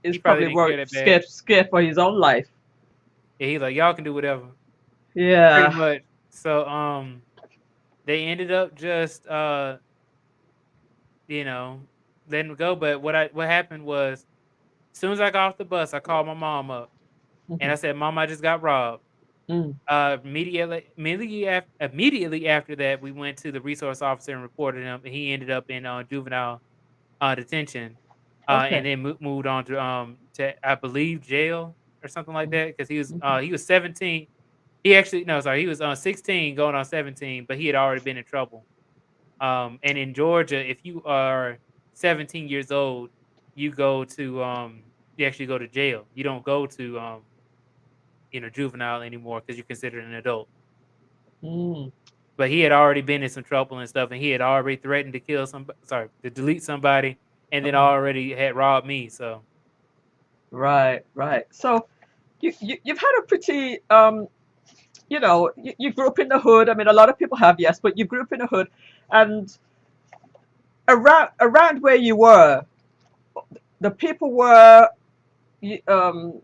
is he probably probably didn't care worried, that bad. scared for his own life. Yeah, he's like, y'all can do whatever, pretty Yeah. much. So they ended up just you know, letting him go. But what happened was, as soon as I got off the bus, I called my mom up and Hmm. I said, "Mom, I just got robbed." Mm. Immediately after that, we went to the resource officer and reported him, and he ended up in juvenile detention, and Okay. then moved on to I believe jail or something like that because Hmm. he was 17. He actually no, sorry, he was 16 going on 17, but he had already been in trouble. And in Georgia, if you are 17 years old, you go to you actually go to jail. You don't go to juvenile anymore because you're considered an adult. Mm. But he had already been in some trouble and stuff, and he had already threatened to kill somebody, sorry, to delete somebody, and then Uh-uh. already had robbed me. So Right, right. So you've had a pretty you grew up in the hood. I mean, a lot of people have, yes, but you grew up in the hood, and around where you were, the people were. Um,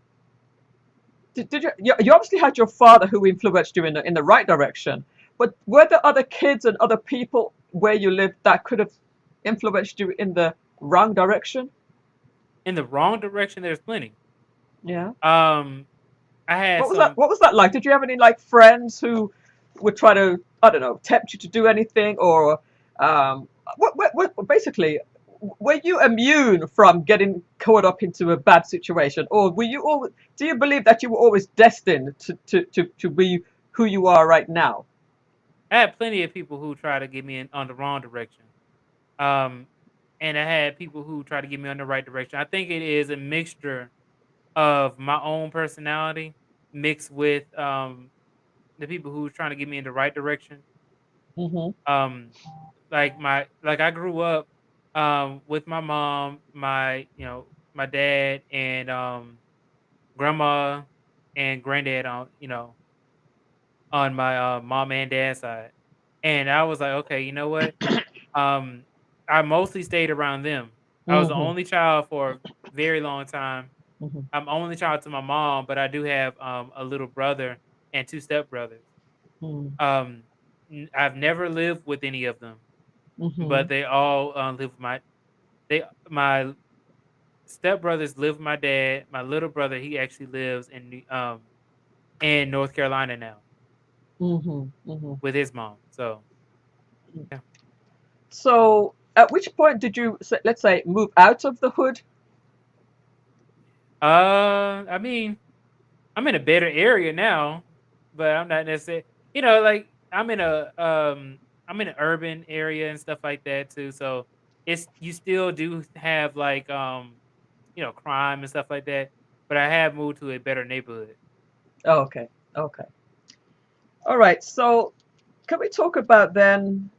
did you obviously had your father who influenced you in the right direction, but were there other kids and other people where you lived that could have influenced you in the wrong direction? in the wrong direction, there's plenty. Yeah. Um, I had some. What was that like? Did you have any like friends who would try to, I don't know, tempt you to do anything, or basically, were you immune from getting caught up into a bad situation, or were you all? Do you believe that you were always destined to be who you are right now? I had plenty of people who try to get me in on the wrong direction. Um, and I had people who try to get me on the right direction. I think it is a mixture of my own personality mixed with the people who was trying to get me in the right direction. Hmm. Um, like I grew up with my mom, my dad, and grandma and granddad on my mom and dad side, and I was like, okay, you know what? Um, I mostly stayed around them. I was the Hmm. only child for a very long time. Hmm. I'm only child to my mom, but I do have a little brother and two stepbrothers. Um, I've never lived with any of them, Hmm. but they all live with my stepbrothers live with my dad. My little brother, he actually lives in North Carolina now Hmm. Hmm. with his mom. So yeah. So, at which point did you, let's say, move out of the hood? I mean, I'm in a better area now, but I'm not necessarily, like I'm in an urban area and stuff like that too. So it's you still do have like crime and stuff like that, but I have moved to a better neighborhood. Oh, okay, okay. All right. So, can we talk about then?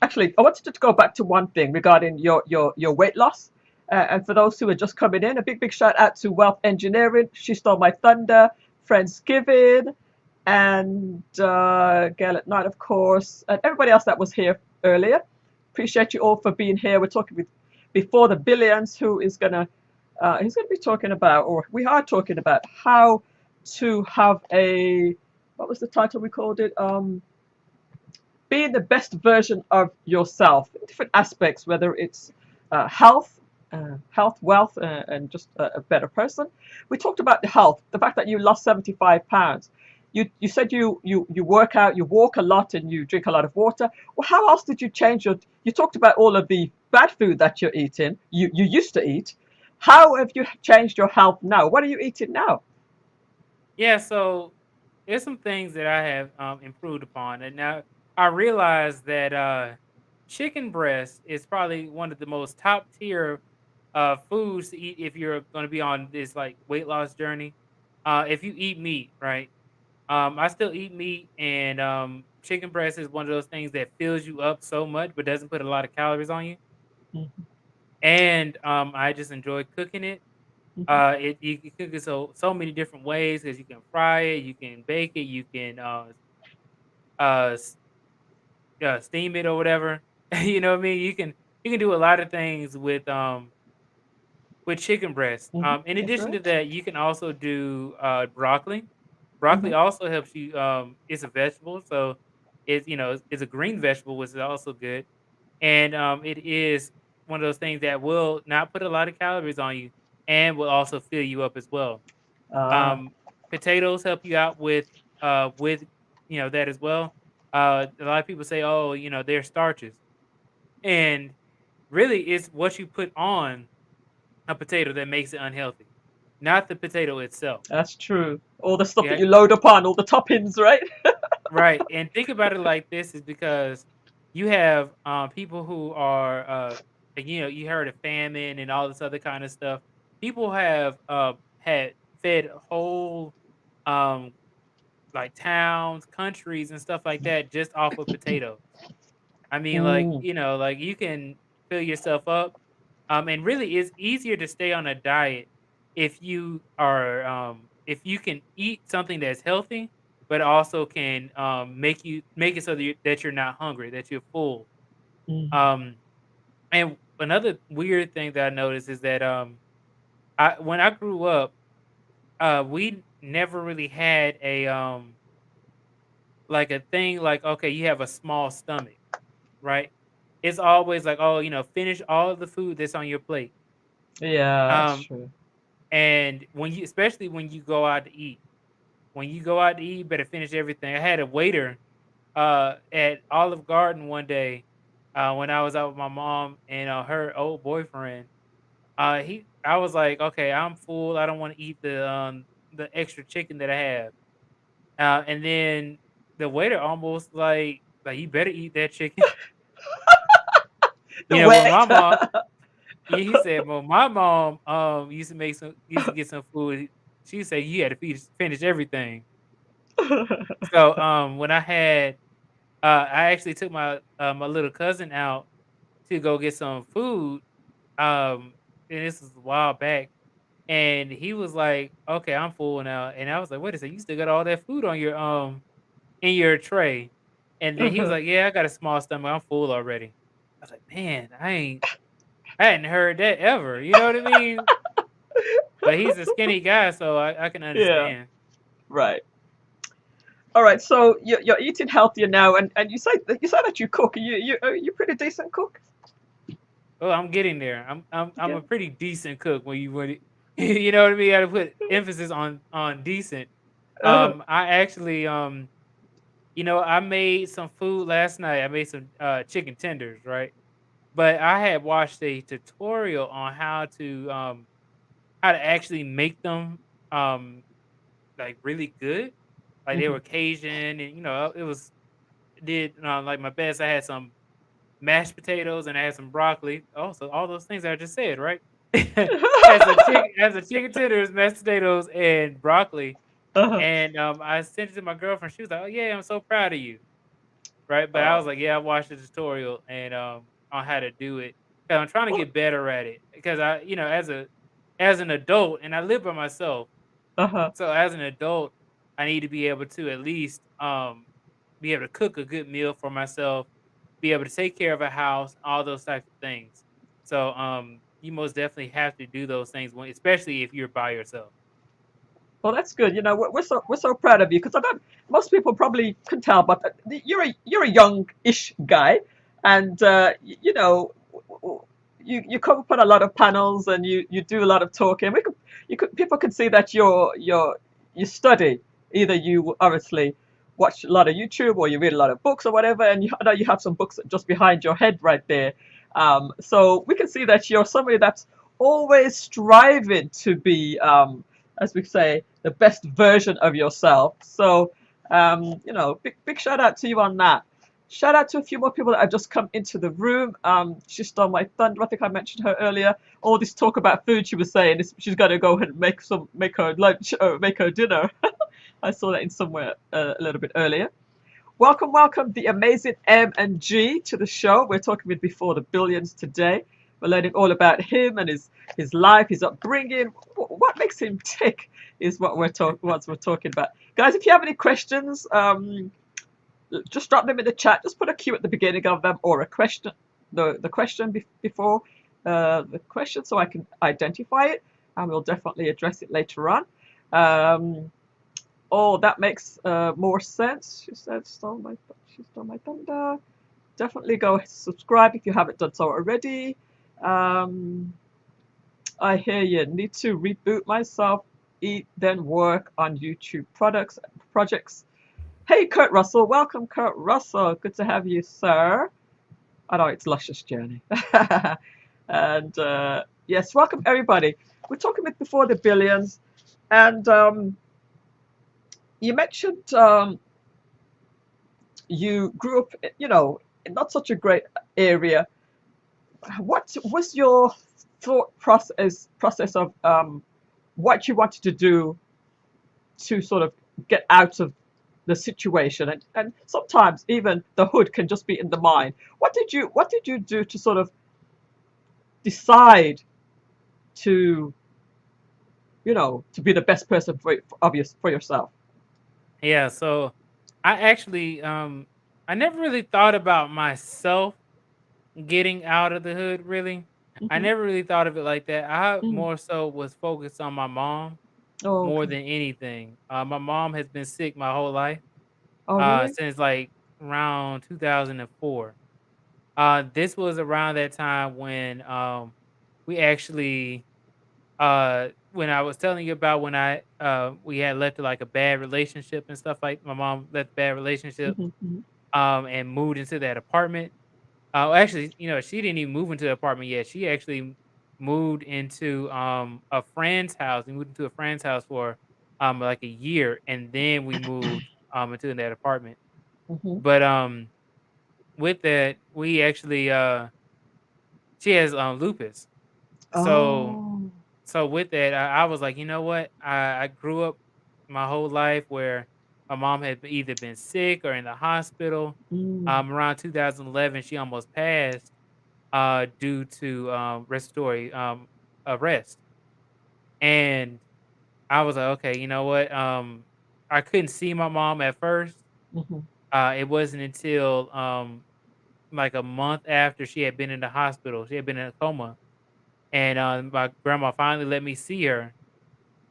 Actually, I wanted to go back to one thing regarding your weight loss. And for those who are just coming in, a big shout out to Wealth Engineering. She stole my thunder. Friendsgiving, and Gail at Night, of course, and everybody else that was here earlier. Appreciate you all for being here. We're talking with Before the Billions, who is gonna he's gonna be talking about, or we are talking about, how to have a, what was the title we called it? Being the best version of yourself in different aspects, whether it's health, wealth, and just a better person. We talked about the health, the fact that you lost 75 pounds. You said you work out, you walk a lot, and you drink a lot of water. Well, how else did you change your? You talked about all of the bad food that you're eating. You used to eat. How have you changed your health now? What are you eating now? Yeah, so there's some things that I have improved upon, and now I realize that chicken breast is probably one of the most top tier foods to eat if you're going to be on this like weight loss journey. If you eat meat, right? I still eat meat, and chicken breast is one of those things that fills you up so much, but doesn't put a lot of calories on you. Mhm. And I just enjoy cooking it. Mhm. You can cook it so many different ways because you can fry it, you can bake it, you can uh, s- steam it or whatever. You know what I mean? You can do a lot of things with chicken breast. Mhm. In That's addition to right. that, you can also do broccoli. Broccoli Mhm. also helps you. It's a vegetable, so it's a green vegetable, which is also good, and it is one of those things that will not put a lot of calories on you and will also fill you up as well. Ah. Um, Potatoes help you out with that as well. A lot of people say, oh, they're starches, and really, it's what you put on a potato that makes it unhealthy, not the potato itself. That's true. All the stuff that Yeah, you load upon, all the toppings, right? right. And think about it like this: is because you have people who are you know, you heard of famine and all this other kind of stuff. People have had fed whole um like towns, countries, and stuff like that just off of potatoes. I mean, like, Mm, you know, like you can fill yourself up. And really it's easier to stay on a diet if you can eat something that's healthy, but also can make it so that that you're not hungry, that you're full. mm. Um, and another weird thing that I noticed is that I when I grew up, we never really had a like a thing like, okay, you have a small stomach, right? It's always like, oh, you know, finish all of the food that's on your plate. Yeah, that's Um, true. and when you, especially when you go out to eat, when you go out to eat, you better finish everything. I had a waiter at Olive Garden one day when I was out with my mom and her old boyfriend. I was like, okay, I'm full. I don't want to eat the extra chicken that I have. And then the waiter almost like you better eat that chicken. The You know, when my waiter. mom, yeah, he said, well, my mom used to get some food. She said you had to finish everything. So when I had I actually took my little cousin out to go get some food. And this was a while back. And he was like, "Okay, I'm full now." And I was like, "Wait a second, you still got all that food on your in your tray?" And then he was like, "Yeah, I got a small stomach. I'm full already." I was like, "Man, I hadn't heard that ever." You know what I mean? But he's a skinny guy, so I can Yeah, understand. right. All right. So you're eating healthier now, and you say that you cook. You pretty decent cook. Oh, I'm getting there. I'm Yeah. a pretty decent cook when you know what I mean. I gotta put emphasis on decent. Uh, I actually you know, I made some food last night. I made some chicken tenders, right? But I had watched a tutorial on how to actually make them um like really good. Like they mhm. were Cajun, and you know it was did like my best. I had some mashed potatoes and I had some broccoli. Also, all those things I just said, right? As a chicken tenders, mashed potatoes, and broccoli. Uh-huh. And I sent it to my girlfriend. She was like, "Oh yeah, I'm so proud of you." Right? But I was Oh, like, "Yeah, I watched the tutorial and on how to do it. 'Cause I'm trying to well, get better at it. Because I, you know, as an adult, and I live by myself, uh-huh. so as an adult, I need to be able to at least be able to cook a good meal for myself, be able to take care of a house, all those types of things. So you most definitely have to do those things when, especially if you're by yourself. Well, that's good. You know, we're so proud of you because I don't. Most people probably can tell, but you're a young-ish guy, and you know, you come up on a lot of panels and you do a lot of talking. People can see that you study. Either you obviously watch a lot of YouTube or you read a lot of books or whatever, and I know you have some books just behind your head right there. So we can see that you're somebody that's always striving to be, as we say, the best version of yourself. So, you know, big shout out to you on that. Shout out to a few more people that have just come into the room. She stole my thunder. I think I mentioned her earlier. All this talk about food, she was saying she's going to go and make her lunch or make her dinner. I saw that in somewhere a little bit earlier. Welcome, welcome, the amazing M and G to the show. We're talking with Before the Billions today. We're learning all about him and his life, his upbringing. What makes him tick is what we're talking about. Guys, if you have any questions, just drop them in the chat. Just put a Q at the beginning of them or a question, the question before the question, so I can identify it, and we'll definitely address it later on. Um, Oh, that makes more sense. She said, she stole my thunder. Definitely go subscribe if you haven't done so already. Um, I hear you. Need to reboot myself, eat, then work on YouTube projects. Hey, Kurt Russell. Welcome, Kurt Russell. Good to have you, sir. I know it's Luscious Journey. And yes, welcome everybody. We're talking with Before the Billions, and you mentioned you grew up, you know, not such a great area. What was your thought process of what you wanted to do to sort of get out of the situation? And sometimes even the hood can just be in the mind. What did you do to sort of decide to to be the best person for yourself? Yeah, so I actually I never really thought about myself getting out of the hood really. I Hmm. never really thought of it like that. I Mm. more so was focused on my mom Oh, more okay. than anything. My mom has been sick my whole life, Oh, really? since like around 2004. This was around that time when we actually when I was telling you about when I we had left like a bad relationship and stuff, like my mom left a bad relationship Hmm. Hmm. and moved into that apartment. Actually, she didn't even move into the apartment yet. She actually moved into a friend's house. We moved into a friend's house for like a year, and then we moved into that apartment. Hmm. But with that, we actually she has lupus. So Oh. with that, I was like, you know what? I grew up my whole life where my mom had either been sick or in the hospital. Mm. Around 2011, she almost passed due to respiratory arrest. And I was like, okay, you know what? I couldn't see my mom at first. Hmm. It wasn't until like a month after she had been in the hospital. She had been in a coma, and my grandma finally let me see her.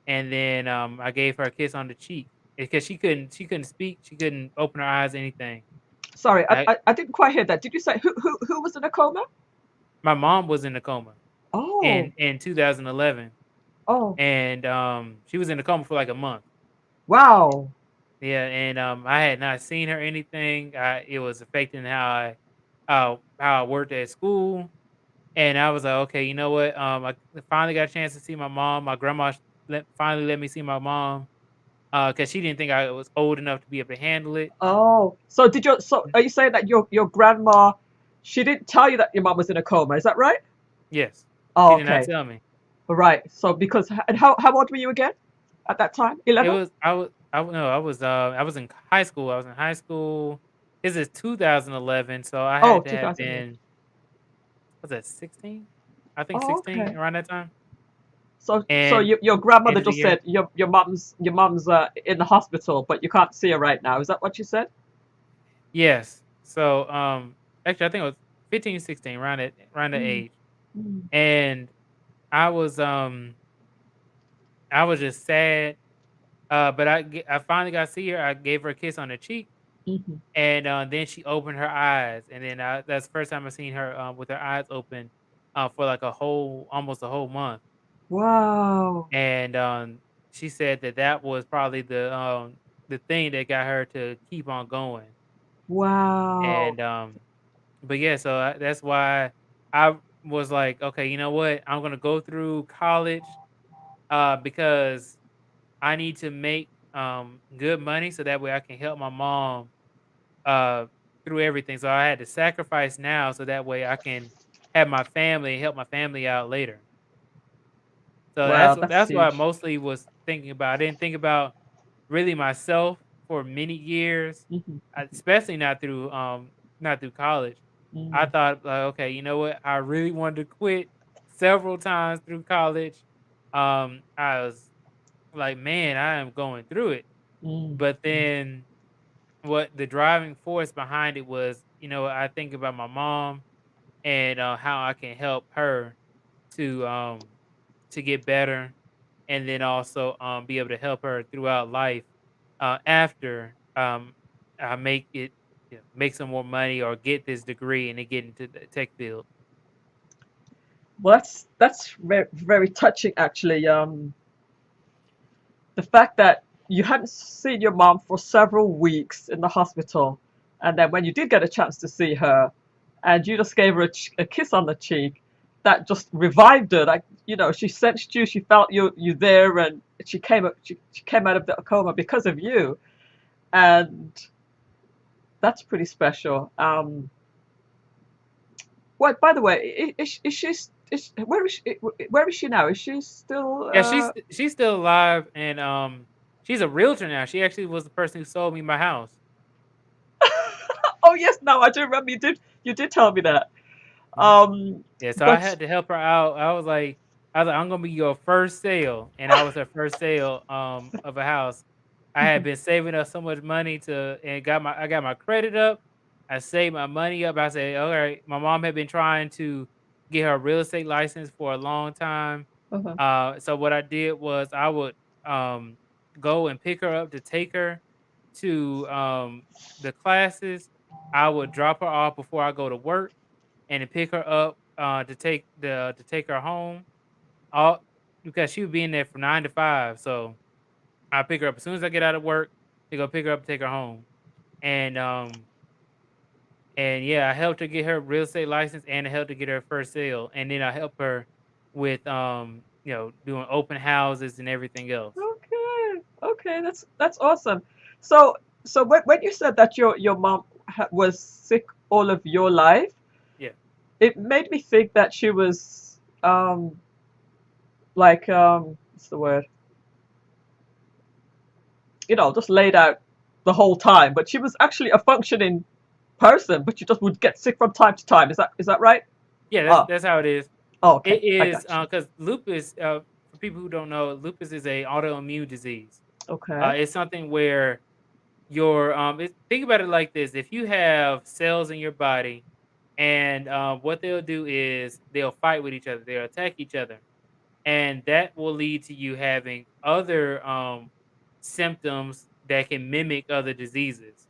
And then I gave her a kiss on the cheek because she couldn't speak, she couldn't open her eyes, anything. Sorry, I, I, I I didn't quite hear that. Did you say who was in a coma? my mom was in a coma Oh. in 2011, Oh. and she was in a coma for like a month. Wow. Yeah, and I had not seen her anything. It was affecting how I worked at school, and I was like, okay, you know what? I finally got a chance to see my mom. My grandma finally let me see my mom because she didn't think I was old enough to be able to handle it. Oh. So are you saying that your grandma, she didn't tell you that your mom was in a coma? Is that right? Yes, Oh, she did not okay. tell me. Right. So because and how old were you again at that time? It 11? was I w no, I was in high school. I was in high school. This is 2011, so I Oh, had to have 2011. been, was that 16? I think Oh, 16 okay. around that time. So And your end grandmother of the just year. said your mom's in the hospital, but you can't see her right now. Is that what you said? Yes. So actually I think it was 15, 16 around that Mm. age. Mm. And I was I was just sad. But I finally got to see her. I gave her a kiss on the cheek. Hmm. And then she opened her eyes, and then that's the first time I seen her with her eyes open for like almost a whole month. Wow. And she said that that was probably the thing that got her to keep on going. Wow. And but yeah, so that's why I was like, okay, you know what? I'm gonna go through college because I need to make good money so that way I can help my mom uh, through everything. So I had to sacrifice now so that way I can have my family, help my family out later. So Wow, that's that's what I huge. mostly was thinking about. I didn't think about really myself for many years, Hmm. especially not through college. I Mm. thought like, okay, you know what? I really wanted to quit several times through college. I was like, man, I am going through it. Mm. But then what the driving force behind it was, I think about my mom and how I can help her to um to get better, and then also be able to help her throughout life after I make some more money or get this degree and then get into the tech field. Well, that's very, very touching, actually. The fact that you hadn't seen your mom for several weeks in the hospital, and then when you did get a chance to see her, and you just gave her a kiss on the cheek, that just revived her. Like she sensed you, she felt you there, and she came out of the coma because of you, and that's pretty special. What, by the way, is she where is she now? Is she still Yeah, she's still alive, and she's a realtor now. She actually was the person who sold me my house. Oh yes, no, I do remember you did tell me that. Mhm. Um Yeah, so I but had to help her out. I was like, I'm gonna be your first sale, and I was her first sale of a house. I had been saving up so much money to and I got my credit up. I saved my money up. I said, all right. My mom had been trying to get her real estate license for a long time. uh-huh. So what I did was I would um go and pick her up to take her to the classes. I would drop her off before I go to work and to pick her up to take her home. All because she would be in there from 9 to 5. So I pick her up as soon as I get out of work to go pick her up, take her home, and yeah, I helped her get her real estate license and I helped her get her first sale, and then I help her with doing open houses and everything else. Okay. Okay, that's awesome. So when you said that your mom was sick all of your life, Yeah, it made me think that she was like what's the word? Just laid out the whole time, but she was actually a functioning person, but she just would get sick from time to time. Is that right? yeah, Oh, that's how it is. oh, okay, It I is got you. because lupus. For people who don't know, lupus is a autoimmune disease. Okay. It's something where think about it like this: if you have cells in your body, and what they'll do is they'll fight with each other, they'll attack each other, and that will lead to you having other symptoms that can mimic other diseases.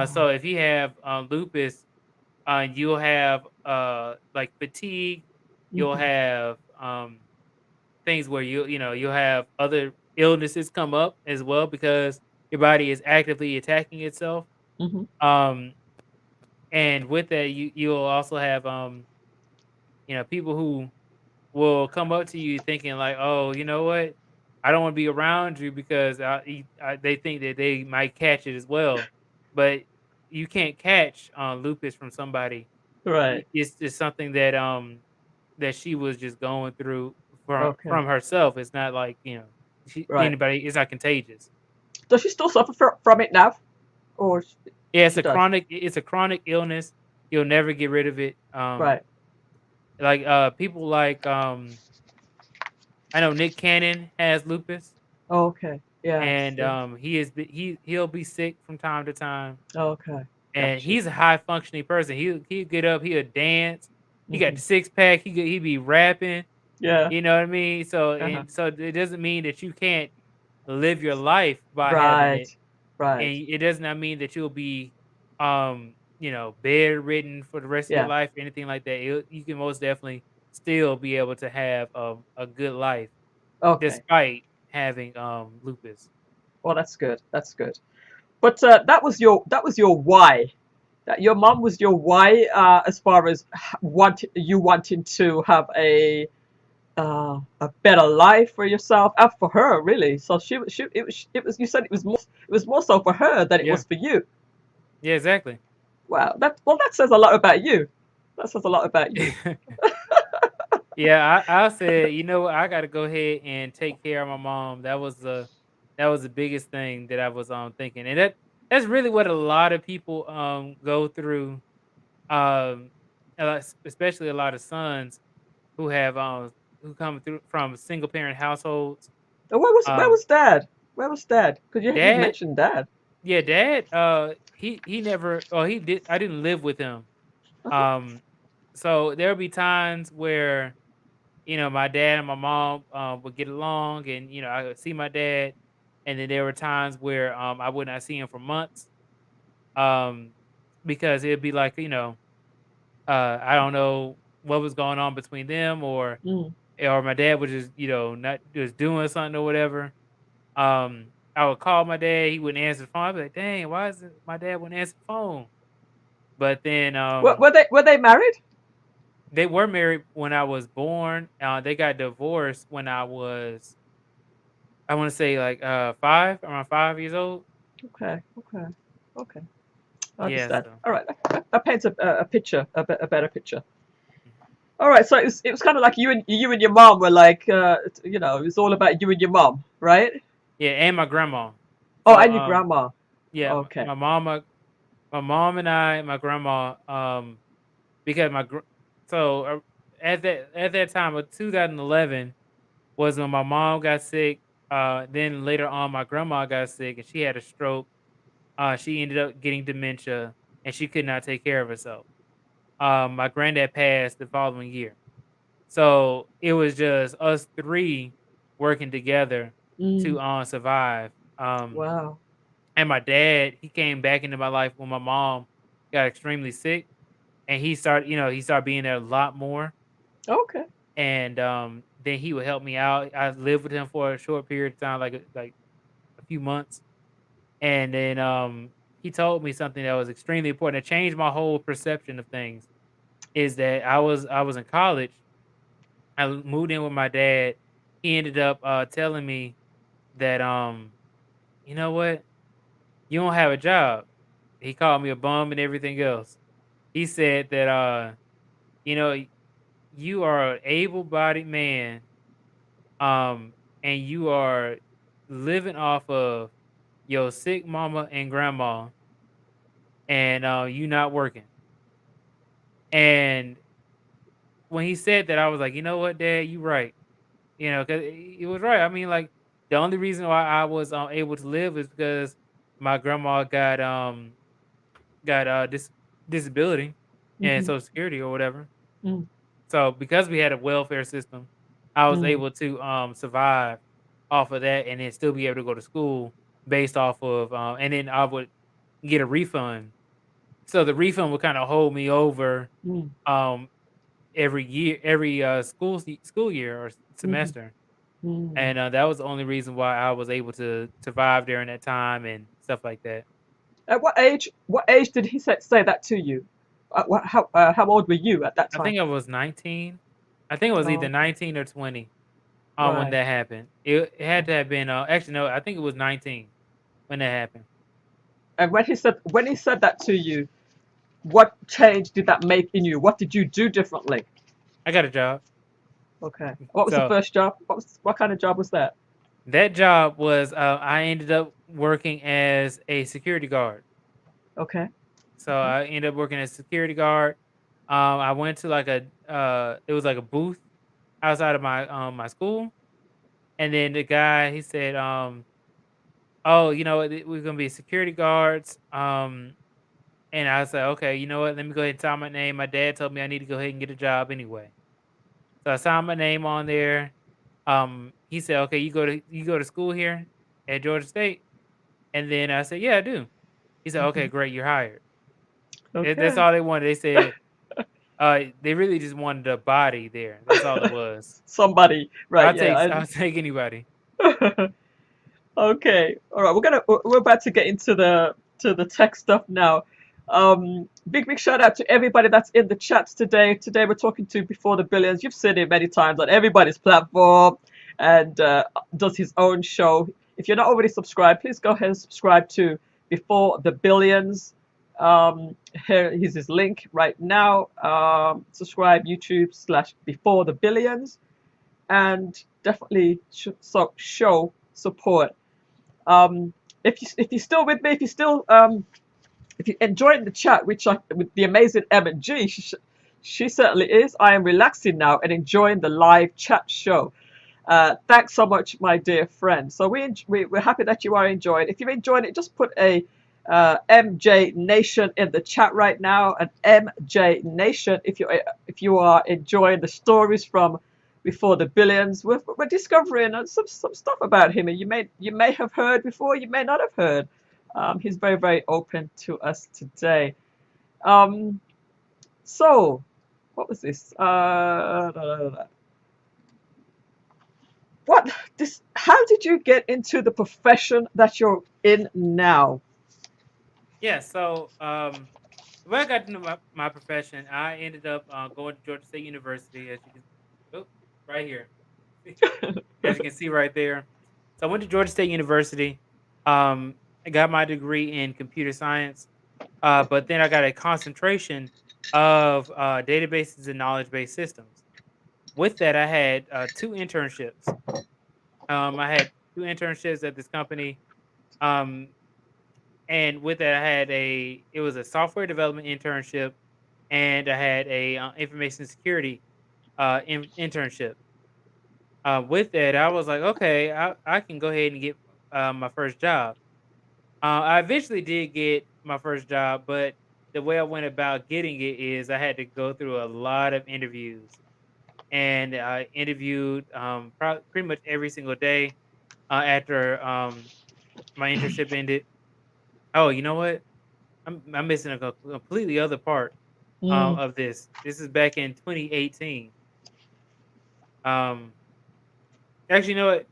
So Oh. if you have lupus, you'll have like fatigue, you'll Mhm. have things where you'll have other illnesses come up as well because your body is actively attacking itself. Mhm. Um, and with that, you'll also have people who will come up to you thinking like, "Oh, you know what? I don't want to be around you because they think that they might catch it as well." But you can't catch lupus from somebody. Right. It's just something that she was just going through Okay. from herself. It's not like Right. anybody. It's not contagious. Does she still suffer from it now, or Yeah, she does? it's a chronic illness. You'll never get rid of it. Right. Like people like I know Nick Cannon has lupus, Okay. Yes. and Yes. he'll be sick from time to time, Okay. and Got you. he's a high functioning person. He'll get up, he'll dance. He got Mhm. the six pack. He be rapping. Yeah. You know what I mean? Uh-huh. So it doesn't mean that you can't live your life by having it, Right. Right. and it does not mean that you'll be bedridden for the rest of your Yeah. life or anything like that. You can most definitely still be able to have a good life Okay. despite having lupus. Well, that's good. That's good. But that was your why. That your mom was your why, as far as wanting to have a better life for yourself and for her, really. So it was you said it was more so for her than it Yeah. was for you. Yeah, exactly. Wow. That says a lot about you. That says a lot about you. Yeah, I said, you know what, I gotta go ahead and take care of my mom. That was the biggest thing that I was thinking. And that's really what a lot of people go through. Um Especially a lot of sons who have who come through from single parent households. And where Um was Dad? Where was Dad? Because you dad mentioned Dad. Yeah, dad, he never, well, he did I didn't live with him. Uh-huh. Um so there'll be times where my dad and my mom would get along, and I would see my dad, and then there were times where I would not see him for months, um, because it'd be like I don't know what was going on between them, Mm. or my dad was just not just doing something or whatever. I would call my dad, he wouldn't answer the phone. I'd be like, dang, why is it my dad wouldn't answer the phone? But then Were they married? they were married when I was born. They got divorced when I was, I wanna say, like, 5, around 5 years old. Okay. Okay. Okay. I Yeah. understand. So All right, that paints a picture, a better picture. mhm. All right, so it was kind of like you and your mom were like, it was all about you and your mom, right? Yeah, and my grandma. Oh, So and your grandma. yeah, Okay. my mom and I, my grandma, because so at that time of 2011 was when my mom got sick. Then later on, my grandma got sick and she had a stroke. She ended up getting dementia and she could not take care of herself. My granddad passed the following year, so it was just us three working together Mm, to survive. wow. And my dad, he came back into my life when my mom got extremely sick, and he started being there a lot more. Okay. And then he would help me out. I lived with him for a short period of time, like a few months, and then he told me something that was extremely important. It changed my whole perception of things. Is that I was in college. Moved in with my dad. He ended up telling me that you know what, you don't have a job. He called me a bum and everything else. He said that you know, you are an able-bodied man, and you are living off of your sick mama and grandma, and you not working. And when he said that, I was like, you know what, Dad, you right. Because he was right. I mean, like, the only reason why I was able to live is because my grandma got disability and Mm-hmm. Social Security or whatever. Mm, So because we had a welfare system, I was mm, able to survive off of that and then still be able to go to school based off of and then I would get a refund. So the refund would kind of hold me over mm, um every year, every school year or mm-hmm. semester. Mm. And that was the only reason why I was able to survive during that time and stuff like that. At what age? What age did he say that to you? How old were you at that I time? think I was 19. I think it was Oh, either okay. 19 or 20 when Right. that happened. It had to have been actually no, I think it was 19 when that happened. And when he said that to you, what change did that make in you? What did you do differently? I got a job. Okay. What was the So first job? What kind of job was that? that job was I ended up working as a security guard. Okay. So Okay. I ended up working as a security guard. I went to like a it was like a booth outside of my school, and then the guy he said, "Oh, we're gonna be security guards." And I was like, "Okay, you know what? Let me go ahead and sign my name." My dad told me I need to go ahead and get a job anyway, so I signed my name on there. He said, "Okay, you go to school here at Georgia State," and then I said, "Yeah, I do." He said, "Okay, Hmm. great, you're hired." That's Okay. all they wanted. They said they really just wanted a body there. That's all it was. Somebody, right? I'll Yeah. take I'll take anybody. Okay. All right. We're about to get into the tech stuff now. Big shout out to everybody that's in the chats today. Today we're talking to Before the Billions. You've seen him many times on everybody's platform, and does his own show. If you're not already subscribed, please go ahead and subscribe to Before the Billions. Here is his link right now. Subscribe YouTube/ Before the Billions, and definitely show support. um, if you're still with me, if you're enjoying the chat, which with the amazing Emma G, she certainly is. I am relaxing now and enjoying the live chat show. Thanks so much, my dear friend. So we're happy that you are enjoying. If you're enjoying it, just put a MJ Nation in the chat right now. An MJ Nation if you are enjoying the stories from Before the Billions. We're discovering some stuff about him, and you may have heard before, you may not have heard. He's very very open to us today. Um, so what was this? What this? How did you get into the profession that you're in now? Yeah. So when I got into my profession, I ended up going to Georgia State University, as you can, oh, right here, as you can see right there. So I went to Georgia State University. I got my degree in computer science. But then I got a concentration of databases and knowledge-based systems. With that, I had 2 internships. I had 2 internships at this company. Um, and with that, it was a software development internship, and I had a information security internship. With that, I was like, okay, I can go ahead and get my first job. I eventually did get my first job, but the way I went about getting it is I had to go through a lot of interviews, and I interviewed pretty much every single day after my internship ended. Oh, you know what? I'm missing a completely other part Mm. of this. This is back in 2018. Um, Actually, you know what?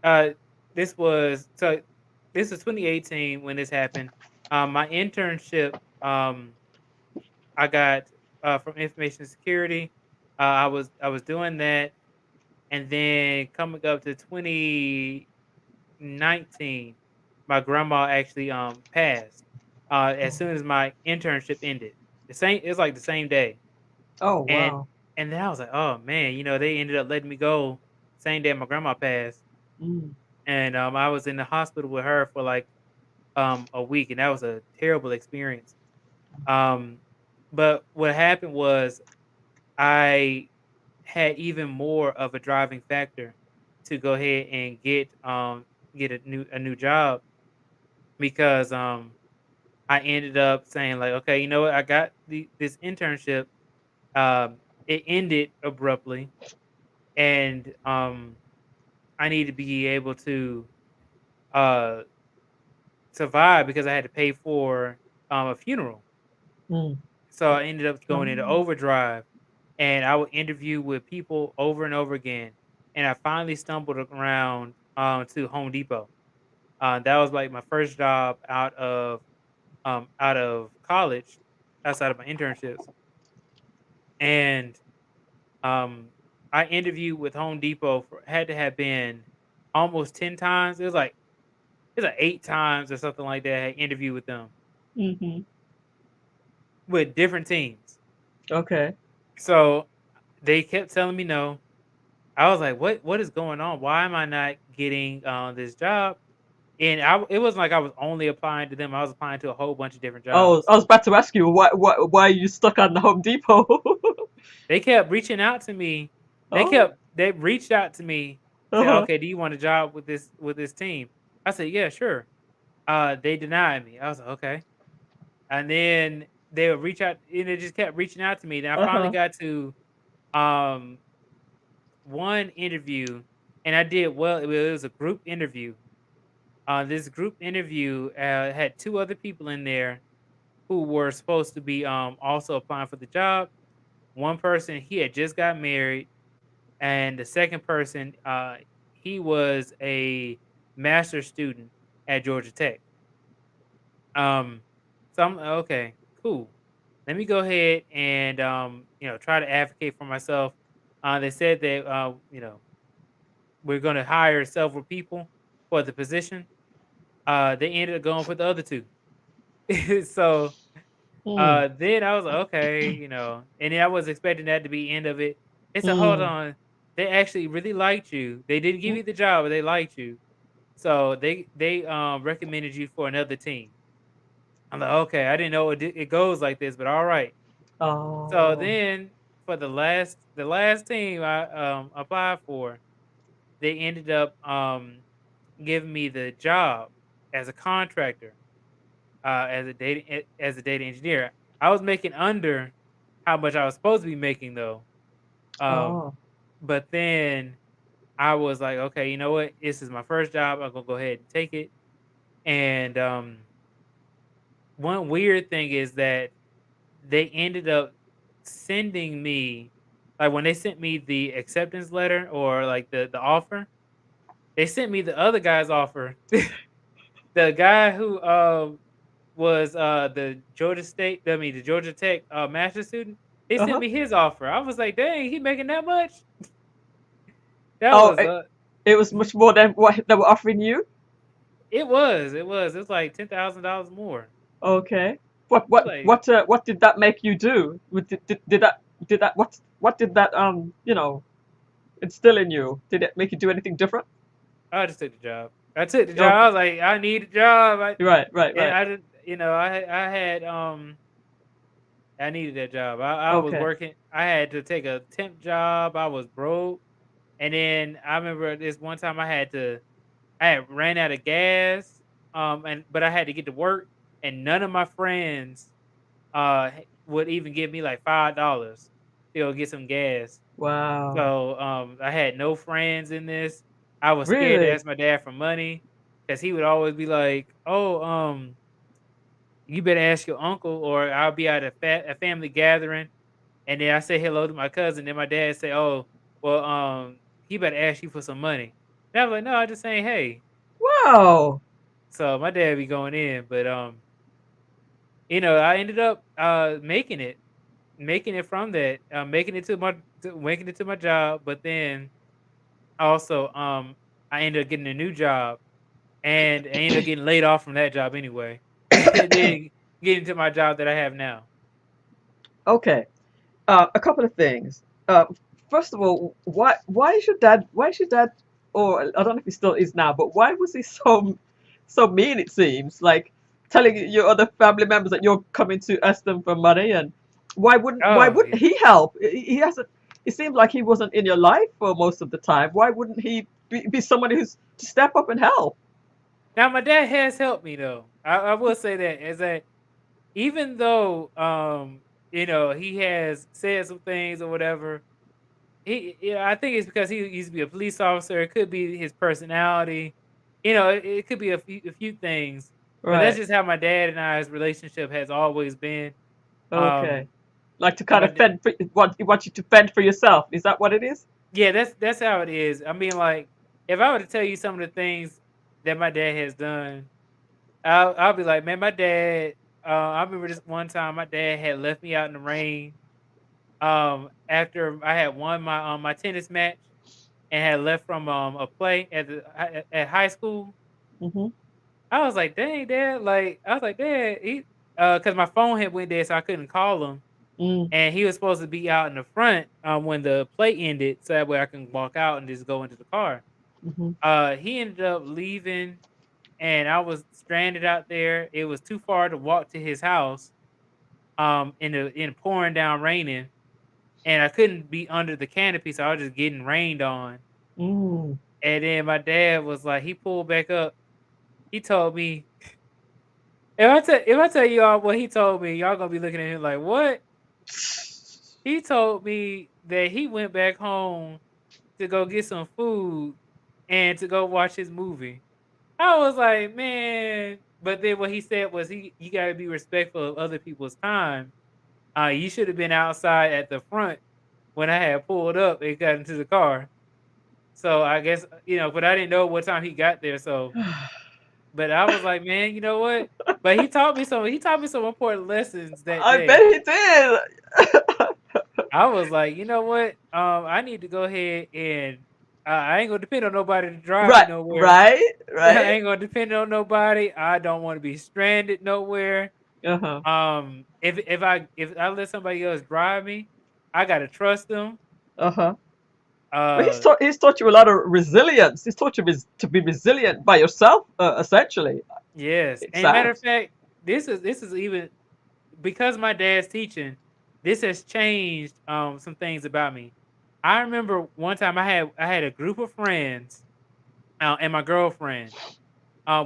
Uh, this was so. This was 2018 when this happened. My internship. I got from information security. I was doing that, and then coming up to 2019, my grandma actually passed. As soon as my internship ended, it's like the same day, Oh, and wow. then I was like, oh man, they ended up letting me go same day my grandma passed, Mm. and I was in the hospital with her for like a week, and that was a terrible experience. Um, but what happened was I had even more of a driving factor to go ahead and get a new job because I ended up saying like, okay, you know what, I got this internship. It ended abruptly, and I need to be able to uh survive because I had to pay for a funeral. Mm. So I ended up going into Oh. overdrive, and I would interview with people over and over again. And I finally stumbled around to Home Depot. That was like my first job out of college, outside of my internships. And um, I interviewed with Home Depot for had to have been almost 10 times. It was like 8 times or something like that. I had interviewed with them Mm-hmm. with different teams. Okay. So they kept telling me no. I was like, "What is going on? Why am I not getting this job?" And it wasn't like I was only applying to them. I was applying to a whole bunch of different Oh, jobs. I was about to ask you why are you stuck on the Home Depot? They kept reaching out to me. Oh. They reached out to me, said, Uh-huh. "Okay, do you want a job with this team?" I said, "Yeah, sure." They denied me. I was like, "Okay." And then they would reach out, and they just kept reaching out to me. Then I finally Uh-huh. got to um one interview, and I did well. It was a group interview. This group interview had 2 other people in there who were supposed to be also applying for the job. One person, he had just got married, and the second person, he was a master's student at Georgia Tech. Um, so I'm like, okay, cool. Let me go ahead and try to advocate for myself. They said that we're going to hire several people for the position. They ended up going for the other two. So Mm. then I was like, okay, and then I was expecting that to be end of it. They said, hold Mm. on, they actually really liked you. They didn't give Mm. you the job, but they liked you. So they recommended you for another team. I'm like, okay, I didn't know it goes like this, but all right. So Oh. then for the last team I applied for, they ended up giving me the job as a contractor, as a data engineer. I was making under how much I was supposed to be making though. Um, Oh. but then I was like, okay, you know what? This is my first job. I'm gonna go ahead and take it. And one weird thing is that they ended up sending me, like when they sent me the acceptance letter or like the offer, they sent me the other guy's offer. The guy who was the the Georgia Tech master student. They sent Uh-huh. me his offer. I was like, dang, he making that much? That Oh, was it was much more than what they were offering you? it was like $10,000 more. Okay. I was like, What did that make you do? Did that what did that instill in you? Did it make you do anything different? I just took the job. I took the job. I Okay. was like, I need a job. Right, right, And right. I didn't, I had I needed that job. I was Okay. working. I had to take a temp job. I was broke, and then I remember this one time I had ran out of gas. And but I had to get to work, and none of my friends would even give me like $5 to go get some gas. Wow. So I had no friends in this. I was scared to Really? ask my dad for money because he would always be like, "Oh, you better ask your uncle, or I'll be at a family gathering." And then I say hello to my cousin. Then my dad say, "Oh, well, he better ask you for some money." And I'm like, "No, I just saying hey." Wow. So my dad be going in, but I ended up making it from that, making it to my job. But then also, I ended up getting a new job, and I ended up getting laid off from that job anyway. Then getting to my job that I have now. Okay. A couple of things. First of all, why is your dad, or I don't know if he still is now, but why was he so mean? It seems like telling your other family members that you're coming to ask them for money, and why Oh wouldn't yeah. he help? He hasn't. It seemed like he wasn't in your life for most of the time. Why wouldn't he be somebody who's to step up and help? Now my dad has helped me though. I will say that is that even though he has said some things or whatever, I think it's because he used to be a police officer. It could be his personality. It could be a few things. But that's Right. just how my dad and I's relationship has always been. Okay. Um, Like to and kind of he wants you to fend for yourself. Is that what it is? yeah, that's how it is. I mean, like, if I were to tell you some of the things that my dad has done, I'll be like, man, my dad. I remember this one time my dad had left me out in the rain. After I had won my tennis match and had left from a play at high school. Hmm. I was like, dang, dad. Like, I was like, dad, because my phone had went dead, so I couldn't call him. Mm. And he was supposed to be out in the front when the play ended, so that way I can walk out and just go into the car. Hmm. He ended up leaving, and I was stranded out there. It was too far to walk to his house. In pouring down raining, and I couldn't be under the canopy, so I was just getting rained on. Mm. And then my dad was like, he pulled back up. He told me, if I tell you all what he told me, y'all gonna be looking at him like, what? He told me that he went back home to go get some food and to go watch his movie. I was like, man. But then what he said was, you got to be respectful of other people's time. You should have been outside at the front when I had pulled up and got into the car. So I guess but I didn't know what time he got there. So, but I was like, man, you know what? But he taught me some. He taught me some important lessons that I bet day. he did. I was like, you know what? I need to go ahead and I ain't gonna depend on nobody to drive me Right, nowhere. right, I right. ain't gonna depend on nobody. I don't want to be stranded nowhere. Uh-huh. If I let somebody else drive me, I gotta trust them. Uh-huh. Well, Uh, he's taught you a lot of resilience. He's taught you to be resilient by yourself, essentially. yes. It And matter of sounds. fact, this is even because my dad's teaching. This has changed some things about me. I remember one time I had a group of friends and my girlfriend.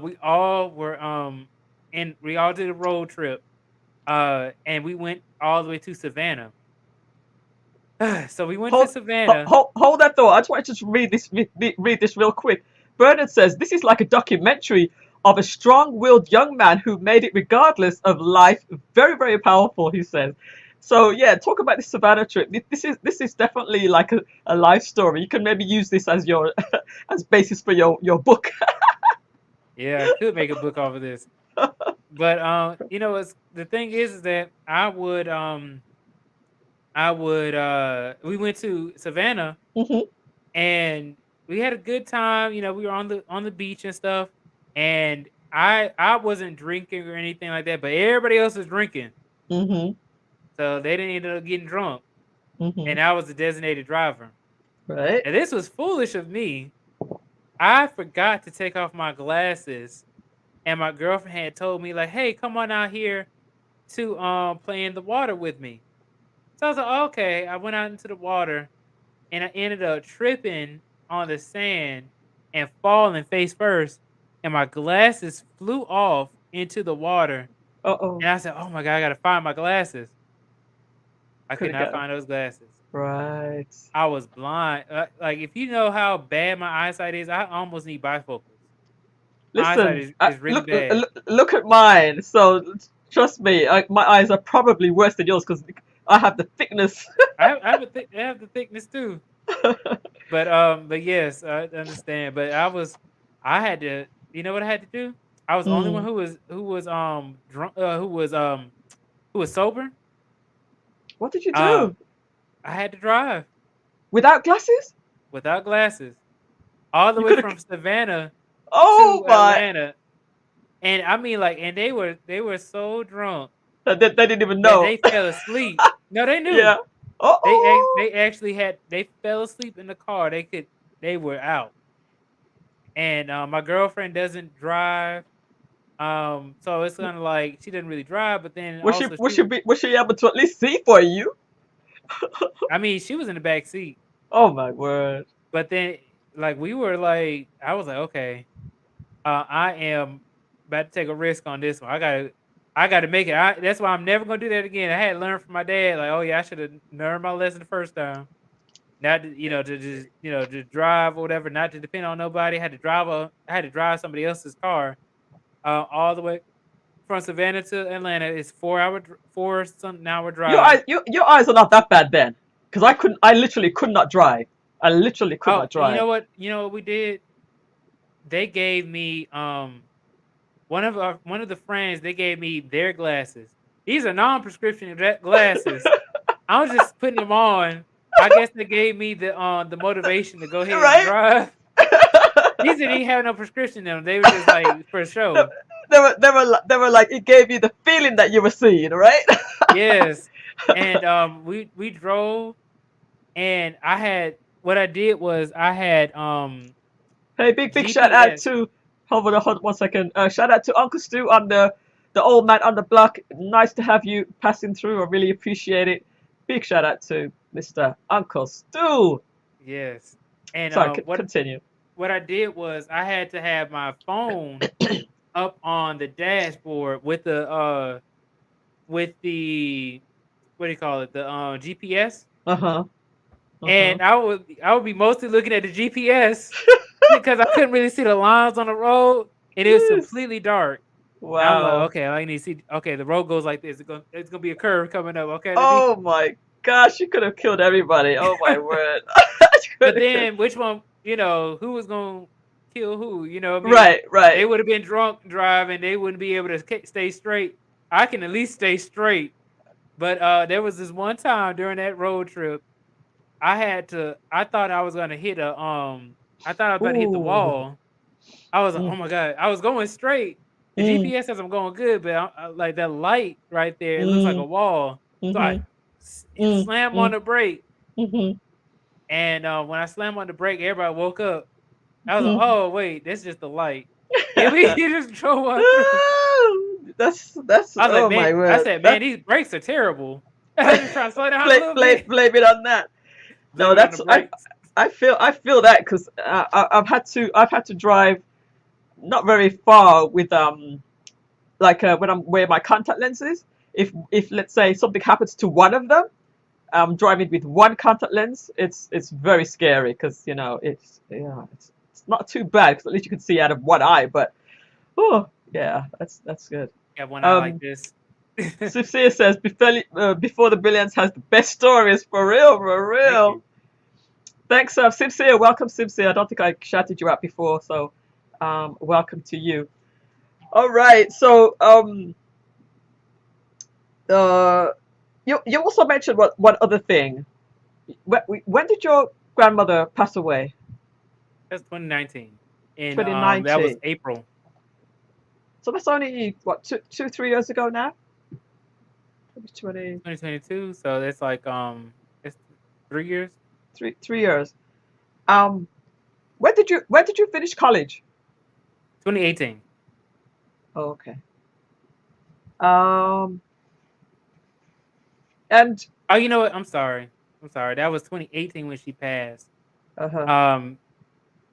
We all were and we all did a road trip. And we went all the way to Savannah. So we went to Savannah. Hold that thought. I just want to just read this real quick. Bernard says this is like a documentary of a strong-willed young man who made it regardless of life. Very, very powerful, he says. So yeah, talk about the Savannah trip. This is definitely like a life story. You can maybe use this as your as basis for your book. Yeah, I could make a book off of this. But it's the thing is that we went to Savannah Hmm. and we had a good time. We were on the beach and stuff. And I wasn't drinking or anything like that, but everybody else was drinking, Mm-hmm. so they didn't end up getting drunk, Mm-hmm. and I was the designated driver. Right. And this was foolish of me. I forgot to take off my glasses, and my girlfriend had told me like, "Hey, come on out here to play in the water with me." So I was like, "Okay." I went out into the water, and I ended up tripping on the sand and falling face first, and my glasses flew off into the water. Uh-oh. And I said, "Oh my god, I gotta find my glasses." I could Couldn't not get it. find those glasses. Right. I was blind. Like if you know how bad my eyesight is, I almost need bifocals. My eyesight Listen, is really bad. look at mine. So trust me, my eyes are probably worse than yours because I have the thickness. I have the thickness too. But yes, I understand. But I had to. You know what I had to do? I was the only one Mm. who was drunk, who was sober. What did you Um, do? I had to drive Without glasses? without glasses all the You way could have. from Savannah Oh to my! Atlanta, and I mean like, and they were so drunk They didn't even that know. they fell asleep. No, they knew. Yeah. Oh. They actually they fell asleep in the car. They were out. And my girlfriend doesn't drive. So it's kind of like she doesn't really drive, but then also Was she able to at least see for you? I mean, she was in the back seat, Oh my word! but then like we were like, I was like, okay, I am about to take a risk on this one. I gotta make it. That's why I'm never gonna do that again. I had learned from my dad, like, oh yeah, I should have learned my lesson the first time. Not to, to just to drive or whatever, not to depend on nobody. I had to drive somebody else's car, all the way from Savannah to Atlanta. It's 4 something hour drive. Your eyes are not that bad then, because I couldn't. I literally could not drive. I literally could Oh, not you drive. know what? You know what we did? They gave me one of the friends. They gave me their glasses. These are non-prescription glasses. I was just putting them on. I guess they gave me the motivation to go ahead and Right? drive. These didn't have no prescription in them. They were just like for they, show. they were like it gave you the feeling that you were seeing, right? Yes. And we drove, and I had what I did was I had Hey, big shout out GPS. to hold on 1 second. Shout out to Uncle Stu on the old man on the block. Nice to have you passing through. I really appreciate it. Big shout out to Mr. Uncle Stu. Yes. And Sorry, continue. what I did was I had to have my phone up on the dashboard with the what do you call it? The GPS. Uh huh. Uh huh. And I would be mostly looking at the GPS because I couldn't really see the lines on the road, and it was Yes. completely dark. I was like, Wow. okay, I need to see. Okay, the road goes like this. It's gonna be a curve coming up. Okay, let me. Oh my gosh, you could have killed everybody. Oh my word. You But could have killed. then, which one? Who was gonna kill who? You know what I mean? Right, They right. would have been drunk driving. They wouldn't be able to stay straight. I can at least stay straight. But there was this one time during that road trip, I thought I was gonna hit a I thought I was about to hit the Ooh. wall. I was like, Mm, oh my god, I was going straight. The mm, GPS says I'm going good, but like that light right there, it looks like a mm, wall. So I mm, mm, slam on mm, the brake, mm, and when I slammed on the brake, everybody woke up. I was like, mm. oh wait, that's just the light. And we just drove on through. That's I was like, oh man, my I word. said, man, That these brakes are terrible. I was just trying to slow down a little bit. blame it on that. Blame No, it on the that's brakes. I feel that because I've had to drive not very far with like when I'm wearing my contact lenses. If let's say something happens to one of them, driving with one contact lens, it's very scary because it's not too bad because at least you can see out of one eye. But oh yeah, that's good. Got one eye like Um, this. Sophia says before the brilliance has the best stories for real, for Thank real. you. Thanks, Simsia. Welcome, Simsia. I don't think I shouted you out before, so welcome to you. All right. So uh, you also mentioned what other thing? When did your grandmother pass away? That's 2019, and that was 2019. April. So that's only what 3 years ago now. 20, 2022. So that's like it's 3 years. 3 years. Um, when did you finish college? 2018. Oh, okay. Um, and Oh, you know what? I'm sorry. I'm sorry. That was 2018 when she passed. uh-huh, Um,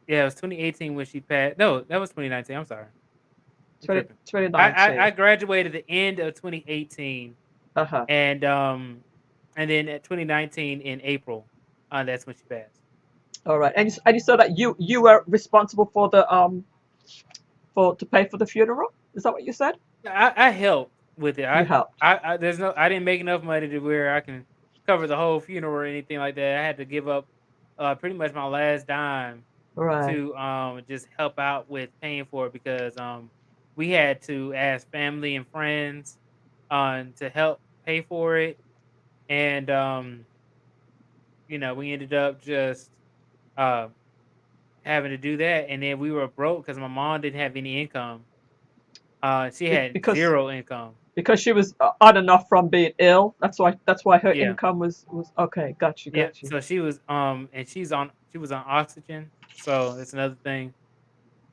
yeah, it was 2018 when she passed. No, that was 2019. I'm sorry. I'm 20, tripping. I 2019. graduated at the end of 2018, Uh-huh. and then at 2019 in April, that's when she passed. All right. And you said that you were responsible for the for to pay for the funeral. Is that what you said? I helped with it. You helped. I didn't make enough money to where I can cover the whole funeral or anything like that. I had to give up pretty much my last dime Right. to just help out with paying for it because we had to ask family and friends to help pay for it, and we ended up just uh, having to do that, and then we were broke because my mom didn't have any income. She had Because zero income. she was on and off from being ill. That's why her Yeah. income was okay. Got you. Yep. Got you. So she was and she was on oxygen. So that's another thing.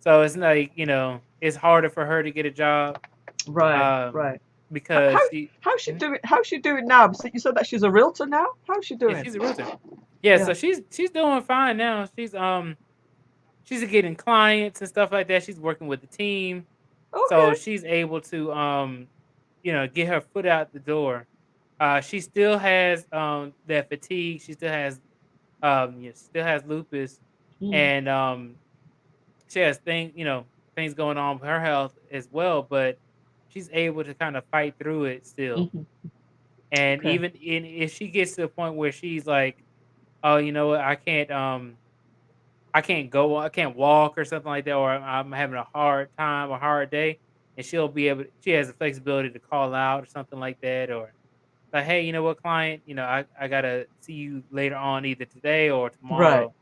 So it's like, it's harder for her to get a job Right. um Right. How how because she how's she Mhm. doing? How's she doing now? So you said that she's a realtor now. How's she Yeah, doing? she's a realtor. Yeah, Yeah. so she's doing fine now. She's getting clients and stuff like that. She's working with the team. So Okay. she's able to get her foot out the door. She still has that fatigue. She still has still has lupus, Mm, and she has things going on with her health as well, but she's able to kind of fight through it still. hmm And Okay. even if she gets to the point where she's like, "Oh, you know what? I can't go, I can't walk or something like that, or I'm having a hard time, a hard day," and she has the flexibility to call out or something like that, or like, "Hey, you know what, client? I gotta see you later on, either today or Right. tomorrow."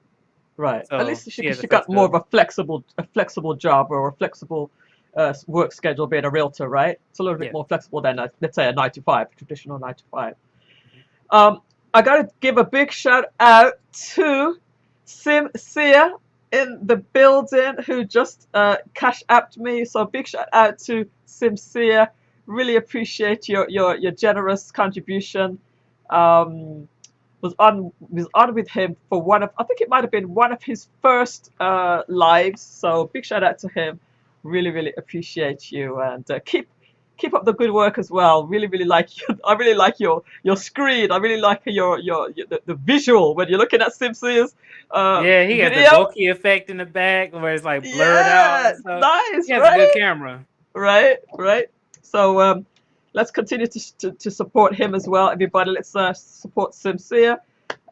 Right. At So least she has the she got more of flexibility. a flexible job or a flexible work schedule being a realtor, right? It's a little bit Yeah. more flexible than let's say a 9 to 5, traditional 9 to 5. Mhm. I got to give a big shout out to Sim Sia in the building who just cash apped me. So big shout out to Sim Sia. Really appreciate your generous contribution. Um, was on with him for one of, I think it might have been one of his first lives. So big shout out to him. Really appreciate you and keep up the good work as well. Really like you. I really like your screen. I really like your the visual when you're looking at Simpsons Yeah, he has the video. bokeh effect in the back where it's like blurred out Yeah, and stuff. He nice, has a good right? camera. Right. So let's continue to support him as well, everybody. Let's support Sincere,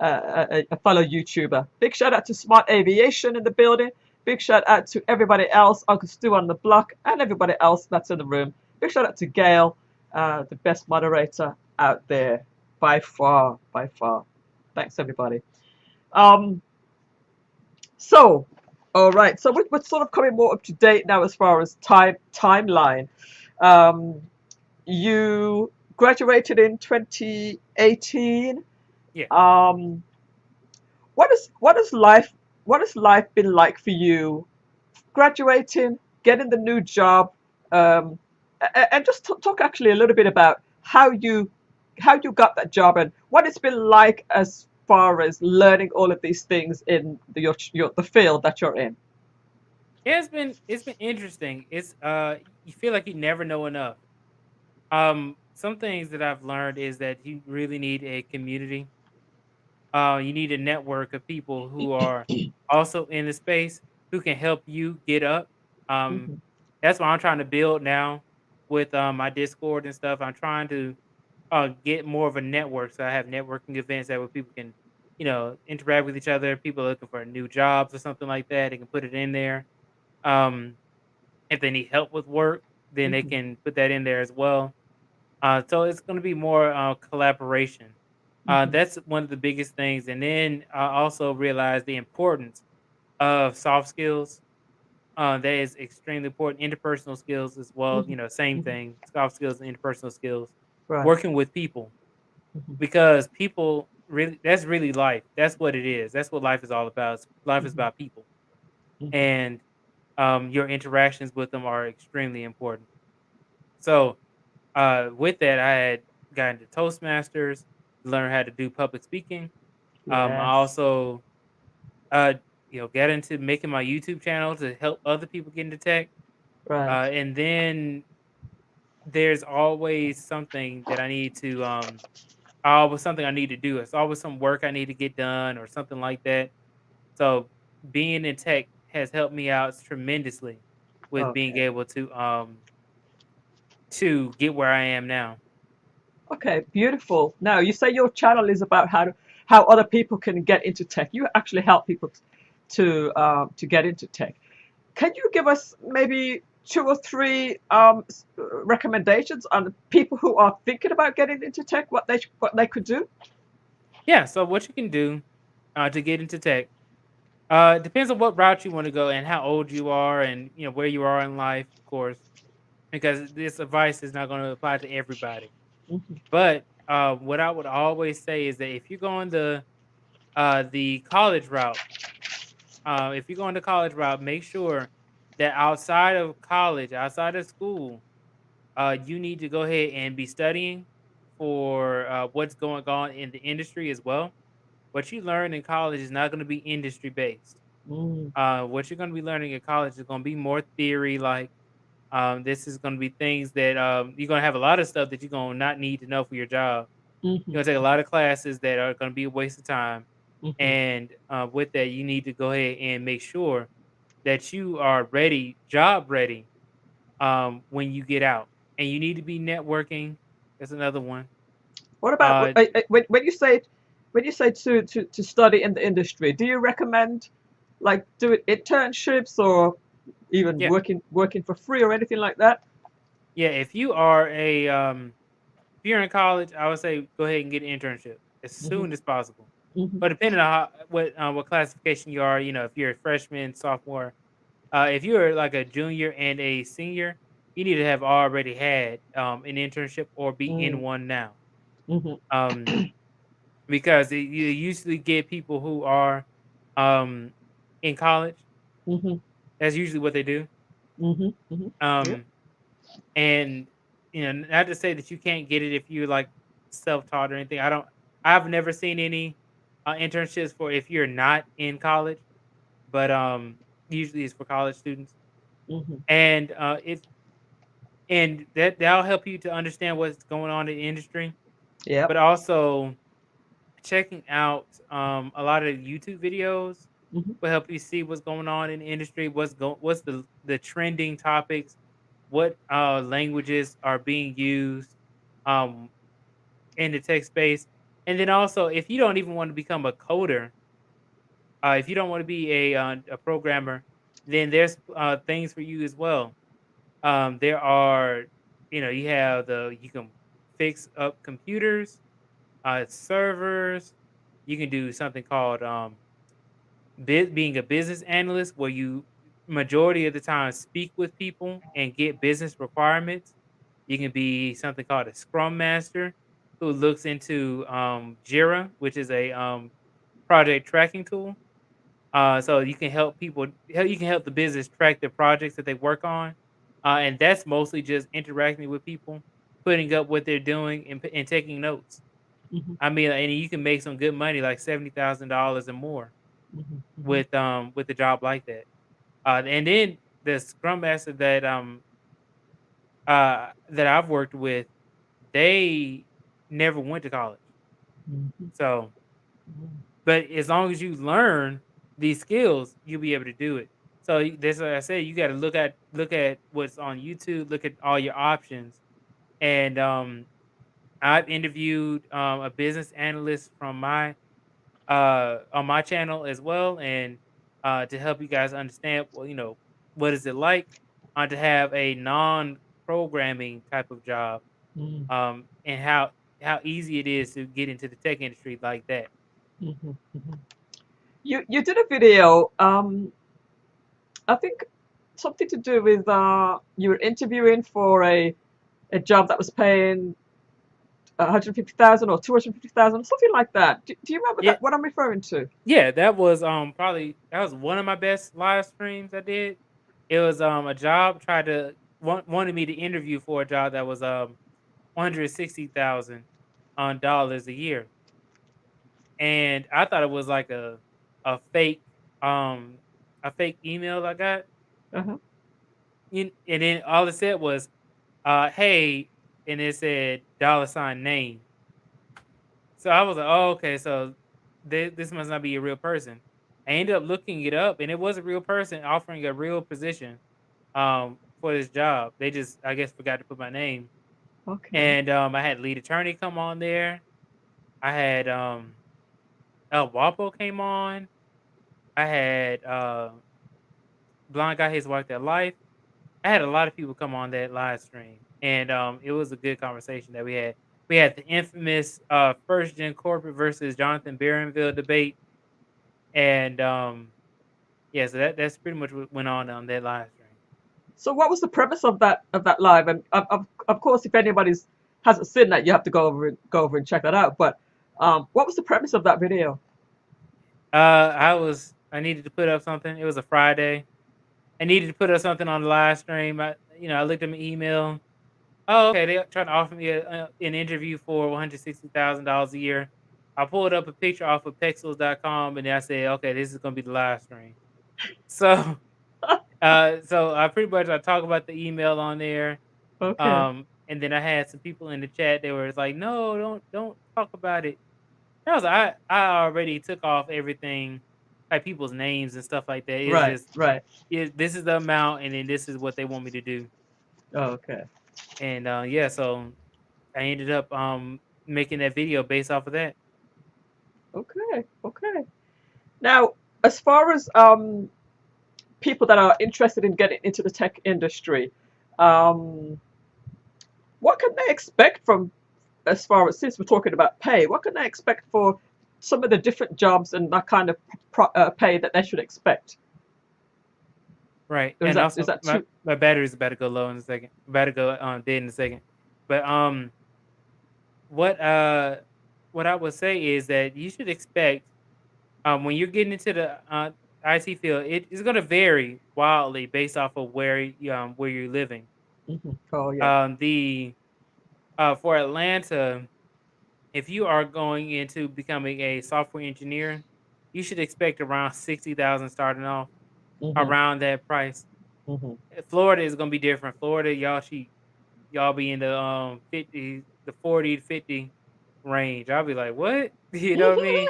a fellow YouTuber. Big shout out to Smart Aviation in the building. Big shout out to everybody else, Uncle Stu on the block, and everybody else that's in the room. Big shout out to Gail, the best moderator out there by far, by far. Thanks, everybody. Um, so, all right. So we're sort of coming more up to date now as far as timeline. Um, you graduated in 2018. Yes. Um, what has life been like for you graduating, getting the new job, um, and just talk actually a little bit about how you got that job and what it's been like as far as learning all of these things in the field that you're in. Yeah, it's been interesting. You feel like you never know enough. Some things that I've learned is that you really need a community. You need a network of people who are also in the space who can help you get up. Um, Hmm that's what I'm trying to build now with my Discord and stuff. I'm trying to get more of a network, so I have networking events that where people can, interact with each other. People looking for new jobs or something like that, they can put it in there. Um, if they need help with work, then they hmm can put that in there as well. So it's going to be more collaboration. hmm That's one of the biggest things. And then I also realized the importance of soft skills. that is extremely important. Interpersonal skills as well, Hmm. same Hmm. thing. Soft skills and interpersonal skills. Right. Working with people, Hmm. because people really, that's really life. That's what it is. That's what life is all about. Life is Hmm. about people, Hmm. and your interactions with them are extremely important. So, with that, I had gotten to Toastmasters, learn how to do public speaking. I Yes. also, uh, got into making my YouTube channel to help other people get into tech. Right. And then there's always something that I need to, always something I need to do. It's always some work I need to get done or something like that. So being in tech has helped me out tremendously with being Okay. able to get where I am now. Okay. Beautiful. Now you say your channel is about how other people can get into tech. You actually help people to get into tech. Can you give us maybe two or three recommendations on people who are thinking about getting into tech, what they could do? Yeah. So what you can do to get into tech depends on what route you want to go and how old you are and where you are in life, of course, because this advice is not going to apply to everybody. Hmm. But what I would always say is that if you're going the college route, if you're going the college route, make sure that outside of college, outside of school, you need to go ahead and be studying for what's going on in the industry as well. What you learn in college is not going to be industry based. Mm. What you're going to be learning in college is going to be more theory like. This is going to be things that you're going to have a lot of stuff that you're going to not need to know for your job. Hmm. You're going to take a lot of classes that are going to be a waste of time. Hmm. And with that, you need to go ahead and make sure that you are ready, job ready, when you get out. And you need to be networking. That's another one. What about Uh, when you say to study in the industry? Do you recommend like doing internships or even yeah, working for free or anything like that? yeah. If you're in college, I would say go ahead and get an internship as Hmm. soon as possible. Hmm. But depending on what classification you are, if you're a freshman, sophomore, if you're like a junior and a senior, you need to have already had an internship or be in Mm. one now. Hmm. Um, because you usually get people who are um, in college. Hmm. That's usually what they do. Hmm. Hmm. Yep. Um, and not to say that you can't get it if you're like self-taught or anything. I've never seen any internships for if you're not in college, but usually it's for college students. Hmm. And that'll help you to understand what's going on in the industry, Yep. but also checking out a lot of YouTube videos Hmm. will help you see what's going on in the industry, what's the trending topics, what languages are being used um in the tech space. And then also, if you don't even want to become a coder, if you don't want to be a programmer, then there's things for you as well. There are, you have you can fix up computers, servers. You can do something called being a business analyst, where you majority of the time speak with people and get business requirements. You can be something called a scrum master, who looks into Jira, which is a project tracking tool. So you can help people. You can help the business track the projects that they work on, and that's mostly just interacting with people, putting up what they're doing, and taking notes. Hmm. I mean, and you can make some good money, like $70,000 and more, Hmm. Hmm. with a job like that. And then the scrum master that I've worked with, they never went to college. Hmm. So, but as long as you learn these skills, you'll be able to do it. So that's what I say. You got to look at what's on YouTube, look at all your options. And I've interviewed a business analyst from my on my channel as well, and to help you guys understand, well, what is it like to have a non-programming type of job, Hmm. and how easy it is to get into the tech industry like that. Hmm. Hmm. You did a video, I think something to do with you were interviewing for a job that was paying 150,000 or 250,000, something like that. Do you remember Yeah, that? What I'm referring to? yeah, that was probably that was one of my best live streams I did. It was a job tried to wanted me to interview for a job that was 160,000 on dollars a year, and I thought it was like a fake um a fake email I got. Uh-huh. And then all it said was hey, and it said dollar sign name. So I was like, oh, okay, so this must not be a real person. I ended up looking it up, and it was a real person offering a real position for this job. They just, I guess, forgot to put my name. Okay. And I had lead attorney come on there. I had El Wapo came on. I had Blind Guy His Wife That Life. I had a lot of people come on that live stream, and it was a good conversation that we had. We had the infamous first gen corporate versus Jonathan Barronville debate, and yeah, so that's pretty much what went on that live stream. So what was the premise of that live? And of course, if anybody's hasn't seen that, you have to go over and check that out. But what was the premise of that video? I needed to put up something. It was a Friday. I needed to put up something on the live stream. I looked at my email. Oh, okay. They're trying to offer me an interview for $160,000 a year. I pulled up a picture off of Pexels.com, and then I said, okay, this is gonna be the live stream. So, so I pretty much I talk about the email on there, Okay. and then I had some people in the chat. They were like, no, don't talk about it. That was I already took off everything, like people's names and stuff like that. It's Right. just Right. this is the amount, and then this is what they want me to do. Oh, okay. And yeah, so I ended up making that video based off of that. Okay. Okay. Now, as far as people that are interested in getting into the tech industry, um, what can they expect from, as far as, since we're talking about pay, what can they expect for some of the different jobs and that kind of pay that they should expect? Right. Or And is also that too? my battery's about to go low in a second. About to go dead in a second. But what what I would say is that you should expect when you're getting into the IT field, it is going to vary wildly based off of where you're living. Oh yeah. The For Atlanta, if you are going into becoming a software engineer, you should expect around 60,000 starting off Hmm. around that price. Hmm. Florida is gonna be different. Florida, y'all be in the 50, the 40 to 50 range. I'll be like, what? You know what I mean?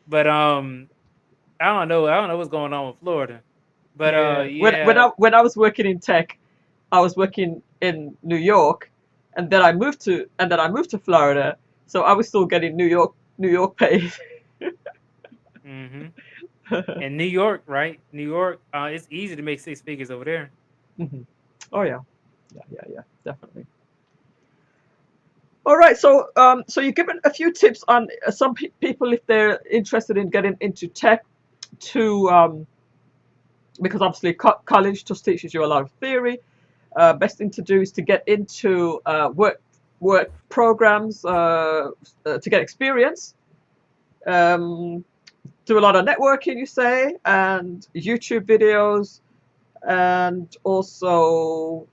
But I don't know what's going on with Florida. But Yeah. yeah. When I was working in tech, I was working in New York, and then I moved to Florida, so I was still getting New York pay. Hmm. And New York, right? New York, it's easy to make six figures over there. Hmm. Oh yeah. Yeah, yeah, yeah, definitely. All right, so so you've given a few tips on some people if they're interested in getting into tech to because obviously college just teaches you a lot of theory. Best thing to do is to get into work programs to get experience. Um, do a lot of networking, you say, and YouTube videos, and also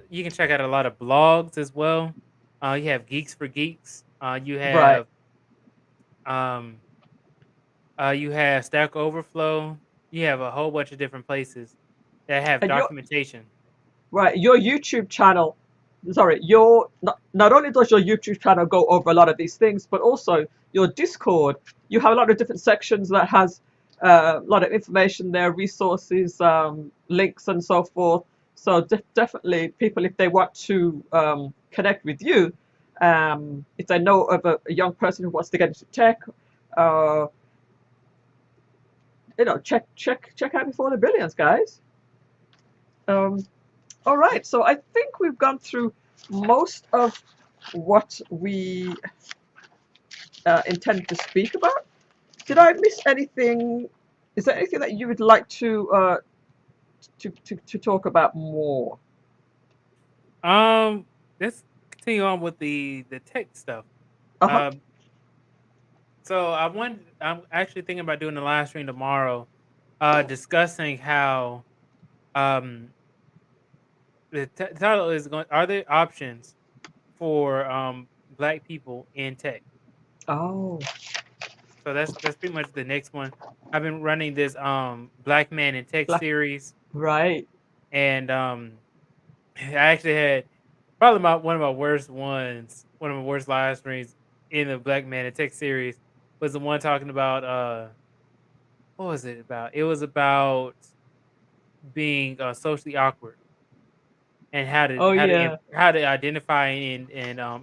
You can check out a lot of blogs as well. You have Geeks for Geeks. right. Um, you have Stack Overflow. You have a whole bunch of different places that have And documentation. your YouTube channel, sorry, your not only does your YouTube channel go over a lot of these things, but also your Discord, you have a lot of different sections that has a lot of information there, resources, links, and so forth. So definitely, people, if they want to connect with you, if they know of a young person who wants to get into tech, uh, check out Before the Billions, guys. Um, All right, so I think we've gone through most of what we intended to speak about. Did I miss anything? Is there anything that you would like to to talk about more? Um, let's continue on with the tech stuff. Uh-huh. Um, so I'm actually thinking about doing a live stream tomorrow, discussing how um the title is going. Are there options for black people in tech? Oh, So that's pretty much the next one. I've been running this Black Man in Tech black. series, Right. and I actually had probably one of my worst one of my worst live streams in the Black Man in Tech series was the one talking about what was it about? It was about being socially awkward and Oh yeah. how to identify and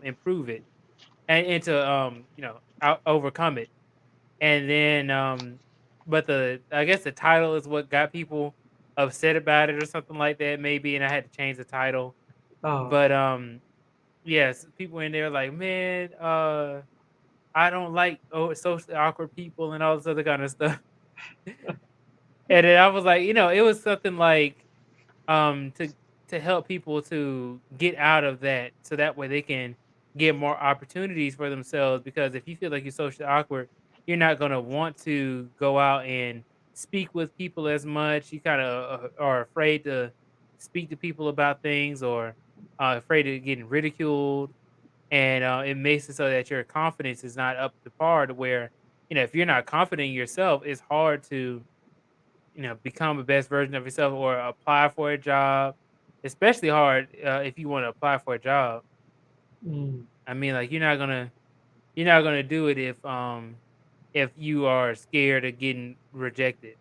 improve it and to overcome it. And then but the I guess the title is what got people upset about it or something like that maybe, and I had to change the title. Oh. But yes, people in there like, man, I don't like socially awkward people and all this other kind of stuff. And then I was like, it was something like um to to help people to get out of that so that way they can get more opportunities for themselves, because if you feel like you're socially awkward, you're not going to want to go out and speak with people as much. You kind of are afraid to speak to people about things, or afraid of getting ridiculed, and it makes it so that your confidence is not up to par, to where if you're not confident in yourself, it's hard to become the best version of yourself or apply for a job. Especially hard if you want to apply for a job. Mm. I mean, like you're not gonna do it if you are scared of getting rejected.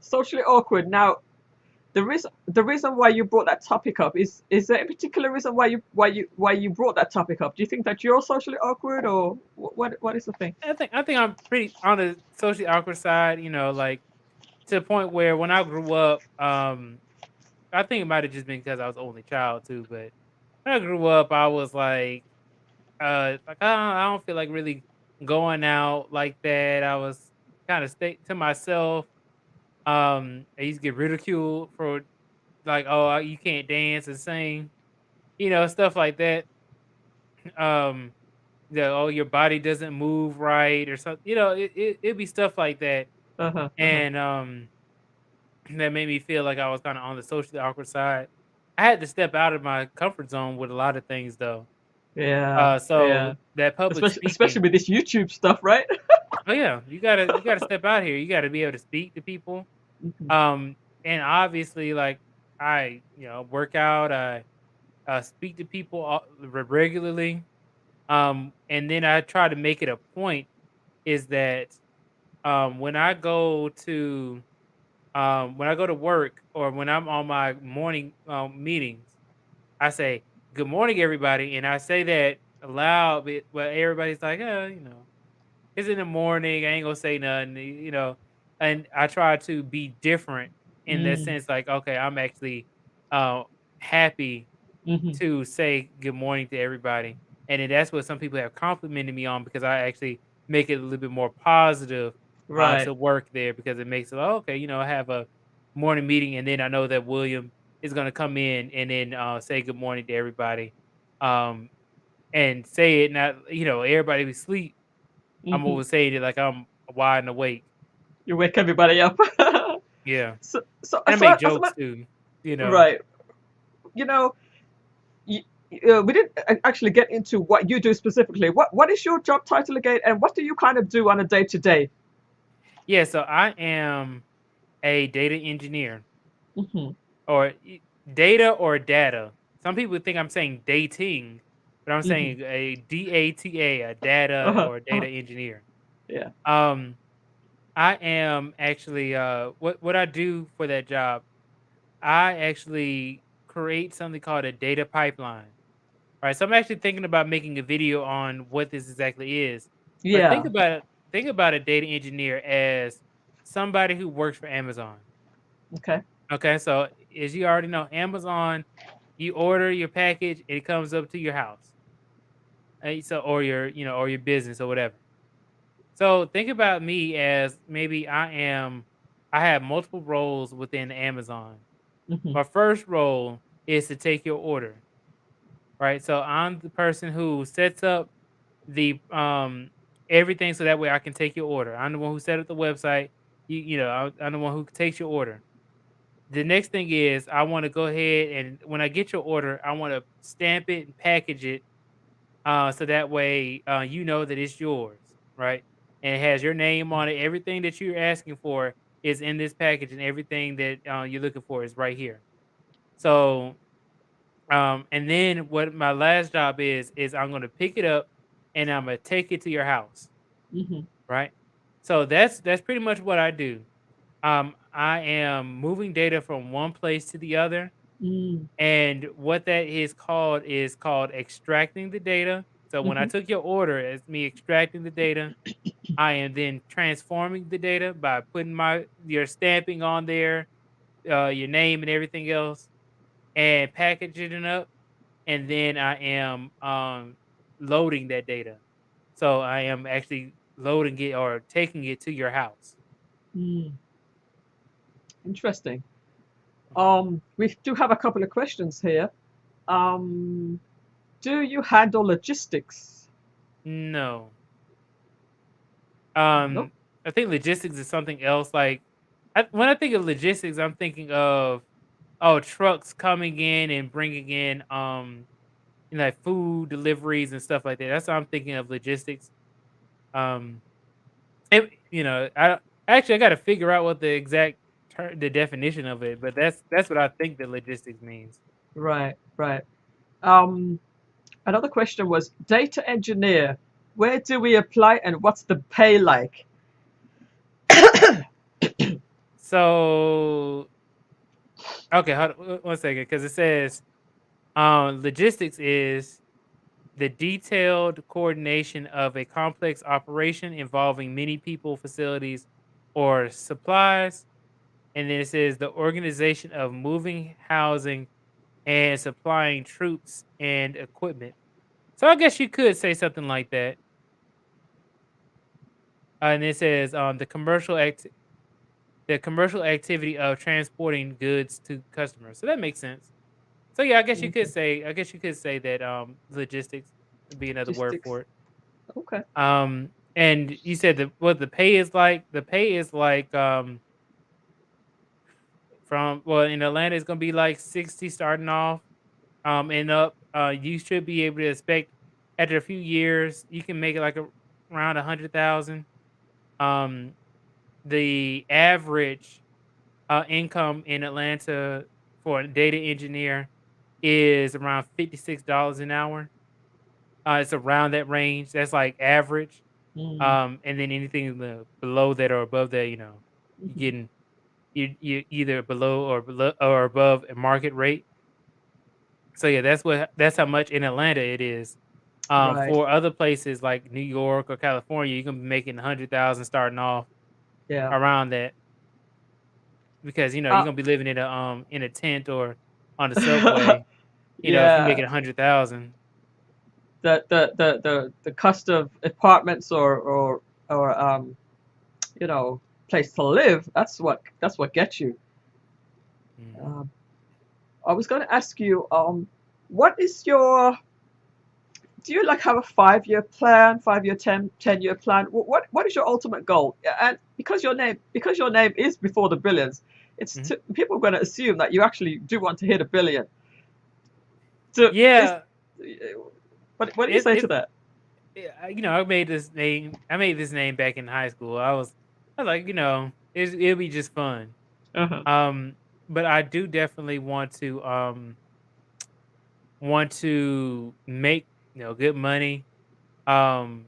Socially awkward. Now, the reason why you brought that topic up is there a particular reason why you brought that topic up? Do you think that you're socially awkward, or what is the thing? I think I'm pretty on the socially awkward side. Like to the point where when I grew up, I think it might have just been because I was the only child too. But when I grew up, I was like I don't feel like really going out like that. I was kind of stay to myself. I used to get ridiculed for like, oh, you can't dance and sing, stuff like that. Um, oh, your body doesn't move right or something. It'd be stuff like that, Uh-huh. Uh-huh. and that made me feel like I was kind of on the socially awkward side. I had to step out of my comfort zone with a lot of things, though. Yeah. So Yeah. that public Especially speaking. with this YouTube stuff, right? Oh yeah, you gotta step out here. You gotta be able to speak to people. Mhm. Um, and obviously, like I, work out. I speak to people regularly. And then I try to make it a point is that when I go to work, or when I'm on my morning meetings, I say good morning, everybody, and I say that aloud, but everybody's like, it's in the morning. I ain't gonna say nothing, And I try to be different in that Mm. sense. Like, okay, I'm actually uh, happy Mhm. to say good morning to everybody, and then that's what some people have complimented me on, because I actually make it a little bit more positive Right. to work there, because it makes it, "Oh, okay. I have a morning meeting, and then I know that William is gonna come in and then say good morning to everybody, um, and say it not, everybody be sleep. I'm Mhm. always saying it like I'm wide and awake. You wake everybody up. Yeah. So And I so make as a jokes matter, too, you know. right. You know, y we didn't actually get into what you do specifically. What is your job title again, and what do you kind of do on a day to day? Yeah, so I am a data engineer, Mhm. or data or data. Some people think I'm saying dating, but I'm Mhm. saying a DATA, a data Uh-huh. or Uh-huh. data engineer. Yeah. Um, I am actually what I do for that job. I actually create something called a data pipeline. Right. So I'm actually thinking about making a video on what this exactly is. But Yeah. think about a data engineer as somebody who works for Amazon. Okay. Okay, so as you already know, Amazon, you order your package, it comes up to your house. So or or your business or whatever. So think about me as maybe I am I have multiple roles within Amazon. Hmm. My first role is to take your order, right? So I'm the person who sets up the everything so that way I can take your order. I'm the one who set up the website. I'm the one who takes your order. The next thing is I want to go ahead and when I get your order, I want to stamp it and package it so that way you know that it's yours, right? And it has your name on it. Everything that you're asking for is in this package, and everything that you're looking for is right here. So, and then what my last job is I'm going to pick it up and I'm going to take it to your house, Hmm. right? So that's pretty much what I do. I am moving data from one place to the other. Mm. And what that is called extracting the data. So when I Hmm. took your order, it's me extracting the data. I am then transforming the data by putting your stamping on there, your name and everything else, and packaging it up. And then I am loading that data. So I am actually loading it or taking it to your house. Mm. Interesting. Mhm. We do have a couple of questions here. Um, do you handle logistics? No. Nope. Um, I think logistics is something else. Like, when I think of logistics, I'm thinking of trucks coming in and bringing in like food deliveries and stuff like that. That's how I'm thinking of logistics. Um, I got to figure out what the exact the definition of it, but that's what I think that logistics means. Right, right. Um, Another question was data engineer. Where do we apply and what's the pay like? So okay, hold on, one second, because it says logistics is the detailed coordination of a complex operation involving many people, facilities, or supplies. And then it says the organization of moving, housing, and supplying troops and equipment. So I guess you could say something like that. And it says the commercial activity of transporting goods to customers. So that makes sense. So yeah, Okay. I guess you could say that logistics would be another word Logistics. for it. Okay. And you said that what the pay is like. The pay is like from well in Atlanta it's gonna be like 60 starting off, and up. You should be able to expect after a few years you can make it like around 100,000. Um, the average income in Atlanta for a data engineer is around $56 an hour. It's around that range. That's like average. Mm. And then anything below that or above that, you're Hmm. getting you either below or above a market rate. So yeah, that's how much in Atlanta it is. Right. For other places like New York or California, you're gonna be making 100,000 starting off Yeah. around that because you're Uh, gonna be living in a tent or on the subway. If you're yeah. making 100,000. The cost of apartments or you know place to live. That's what gets you. Mhm. Um, I was going to ask you, what is your do you like have a 5 year plan, 5 year, 10 year plan? What is your ultimate goal? Yeah, and because your name is before the billions, Mhm. people are going to assume that you actually do want to hit a billion. So is Yeah, what do you it, say to it that? I made this name back in high school. I was like, it'll be just fun. Uh-huh. Um, but I do definitely want to make good money. Um,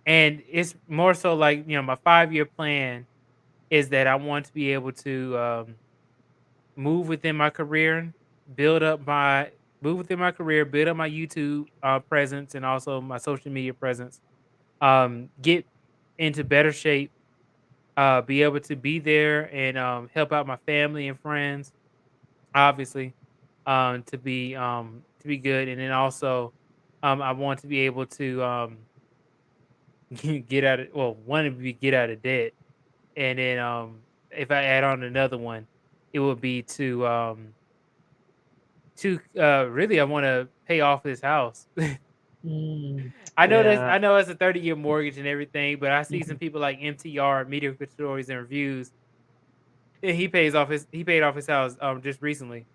and it's more so like my 5-year plan is that I want to be able to move within my career, build up my move within my career, build up my YouTube presence and also my social media presence. Get into better shape, be able to be there and help out my family and friends, obviously, to be good, and then also, I want to be able to get out of well, one to be get out of debt, and then if I add on another one, it would be to really I want to pay off this house. Mm, I know yeah. I know it's a 30-year mortgage and everything, but I see Hmm. some people like MTR, Media Stories and Reviews, and he paid off his house just recently,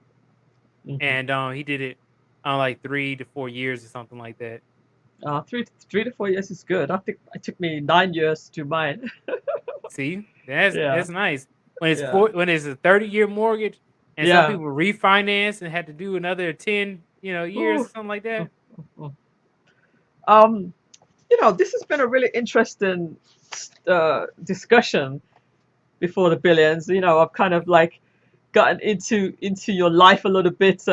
Hmm. and he did it on like 3 to 4 years or something like that. 3 to 4 years is good. I think it took me 9 years to mine. See, that's Yeah, that's nice. yeah, When it's a 30-year mortgage, and some yeah. people refinance and had to do another 10 years or Ooh. something like Mm, that. mm, mm. Um, this has been a really interesting discussion before the billions. I've kind of like gotten into your life a little bit.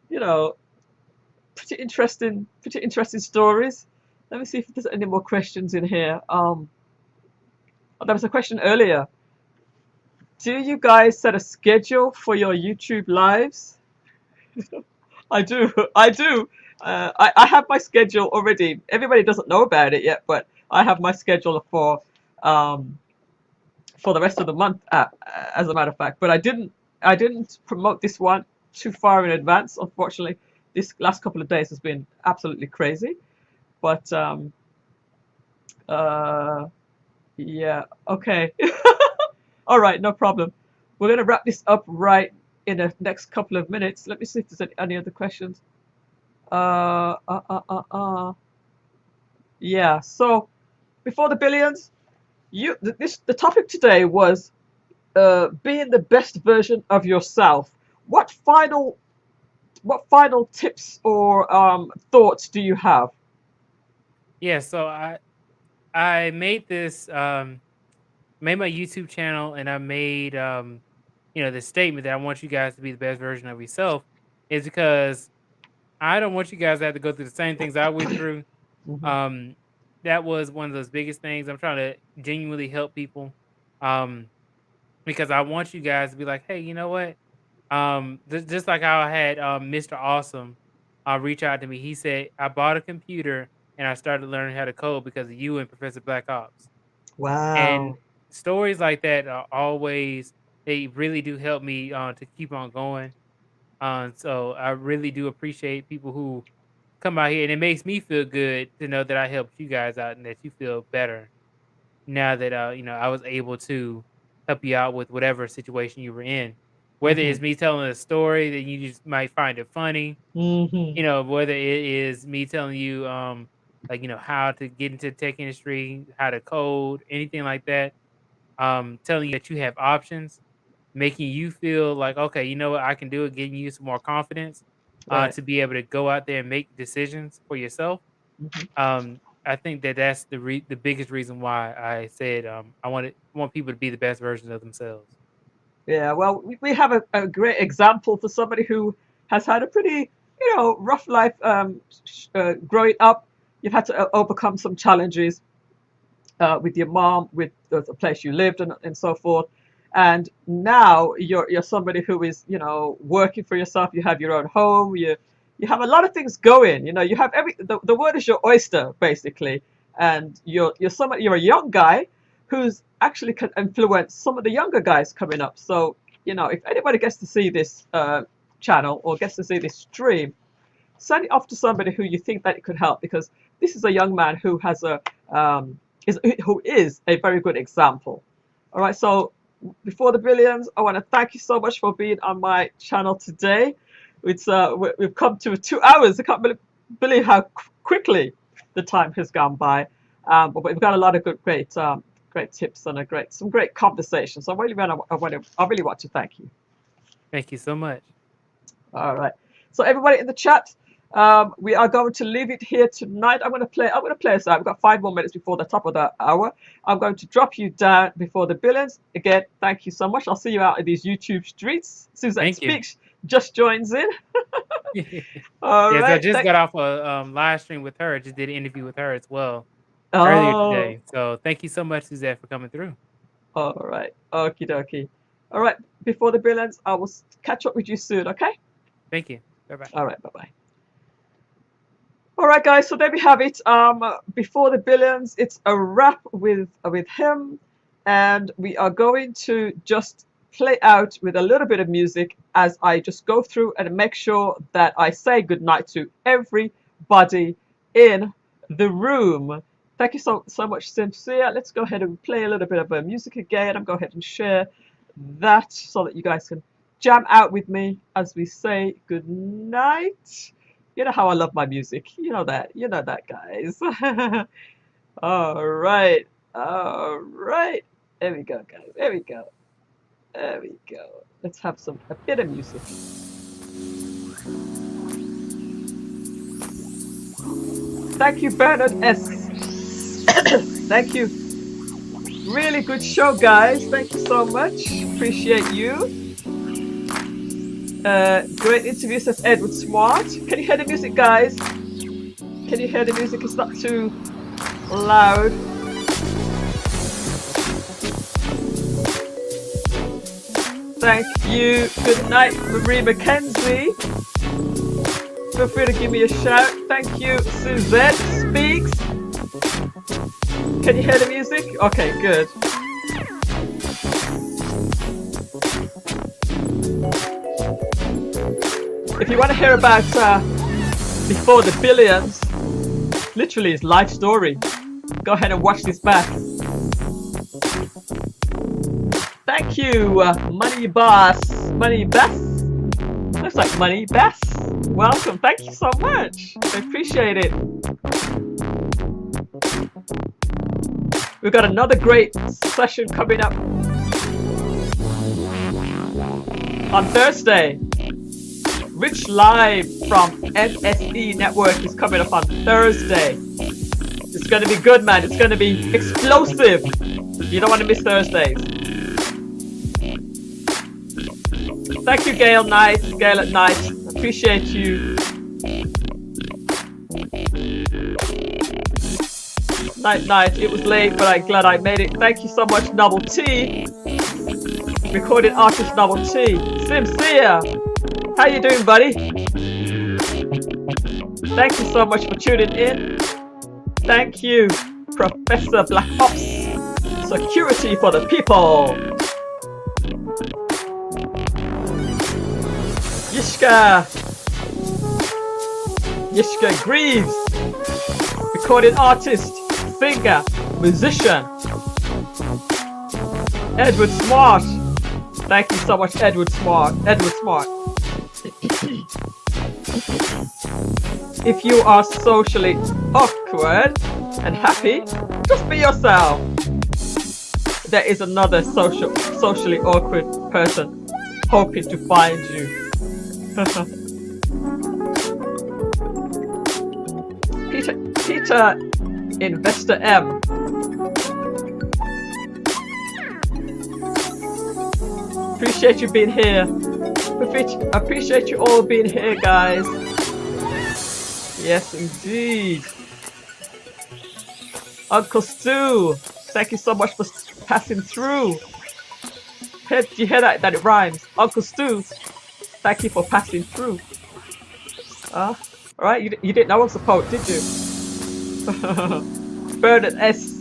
You know, pretty interesting stories. Let me see if there's any more questions in here. There was a question earlier. Do you guys set a schedule for your YouTube lives? I do. I do. I have my schedule already. Everybody doesn't know about it yet, but I have my schedule um, for the rest of the month, as a matter of fact. But I didn't promote this one too far in advance. Unfortunately, this last couple of days has been absolutely crazy. But uh, yeah, okay. All right, no problem. We're gonna wrap this up right in the next couple of minutes. Let me see if there's any other questions. Uh, uh, uh, uh, uh. Yeah. So before the billions, the topic today was being the best version of yourself. What final what final tips or thoughts do you have? Yeah, so I made this made my YouTube channel, and I made the statement that I want you guys to be the best version of yourself is because I don't want you guys to have to go through the same things I went through. Hmm. Um that was one of those biggest things. I'm trying to genuinely help people. Um because I want you guys to be like, "Hey, you know what? Just like how I had Mr. Awesome reach out to me. He said, "I bought a computer and I started learning how to code because of you and Professor Black Ops." And Wow. stories like that are always they really do help me to keep on going. So I really do appreciate people who come out here, and it makes me feel good to know that I helped you guys out and that you feel better now that I was able to help you out with whatever situation you were in. Whether Hmm. it's me telling a story that you just might find it funny, Hmm. whether it is me telling you like how to get into the tech industry, how to code, anything like that, telling you that you have options, making you feel like, okay, you know what, I can do it, getting you some more confidence Right. to be able to go out there and make decisions for yourself. Hmm. I think that that's the biggest reason why I said want people to be the best version of themselves. Yeah. Well, we have a great example for somebody who has had a pretty, rough life growing up. You've had to overcome some challenges with your mom, with the place you lived, and so forth. And now you're somebody who is, working for yourself. You have your own home. You have a lot of things going. You have the word is your oyster, basically. And you're a young guy who's actually can influence some of the younger guys coming up. So, if anybody gets to see this channel or gets to see this stream, send it off to somebody who you think that it could help, because this is a young man who has um, who is a very good example. All right, so before the billions, I want to thank you so much for being on my channel today. We've come to 2 hours. I can't believe how quickly the time has gone by. But we've got a lot of great tips and some great conversations. So I really want to thank you. Thank you so much. All right. So everybody in the chat, we are going to leave it here tonight. I'm going to play us out. We've got 5 more minutes before the top of the hour. I'm going to drop you down before the billions. Again, thank you so much. I'll see you out in these YouTube streets. Suzette Thank you. Speaks just joins in. All Yes, I right. just got off a live stream with her. I just did an interview with her as well earlier Oh, today. So thank you so much, Suzette, for coming through. all right. Okie dokie. All right. Before the billions, I will catch up with you soon. Okay. Thank you. Bye bye. All right. Bye bye. All right, guys. So there we have it. Before the billions, it's a wrap with him. and we are going to just play out with a little bit of music as I just go through and make sure that I say goodnight to everybody in the room. Thank you so much, Sincere. Let's go ahead and play a little bit of music again. I'm going to go ahead and share that so that you guys can jam out with me as we say goodnight. You know how I love my music. You know that, guys. All right. All right. There we go, guys. There we go. There we go. Let's have a bit of music. Thank you, Bernard S. Thank you. Really good show, guys. Thank you so much. Appreciate you. Great interview, says Edward Smart. Can you hear the music, guys? Can you hear the music? It's not too loud. Thank you. Good night, Marie Mackenzie. Feel free to give me a shout. Thank you, Suzette Speaks. Can you hear the music? Okay, good. If you want to hear about Before the Billions, literally his life story, go ahead and watch this back. Thank you, Money Bass. Money Bass? Looks like Money Bass. Welcome. Thank you so much. I appreciate it. We've got another great session coming up on Thursday. Rich Live from NSE Network is coming up on Thursday. It's going to be good, man. It's going to be explosive. You don't want to miss Thursdays. Thank you, Gail Knight. Gail at Night. Appreciate you. Night. It was late, but I'm glad I made it. Thank you so much, Novel T. Recording artist Novel T. Sincere. How you doing, buddy? Thank you so much for tuning in. Thank you, Professor Black Ops. Security for the people. Yishka Greaves. Recording artist, singer, musician. Edward Smart. Thank you so much, Edward Smart. If you are socially awkward and happy, just be yourself. There is another socially awkward person hoping to find you. Peter Investor M. Appreciate you being here. Appreciate you all being here, guys. Yes, indeed. Uncle Stu, thank you so much for passing through. Do you hear that? That it rhymes. Uncle Stu, thank you for passing through. Alright, you didn't know I was a poet, did you? Bernard S.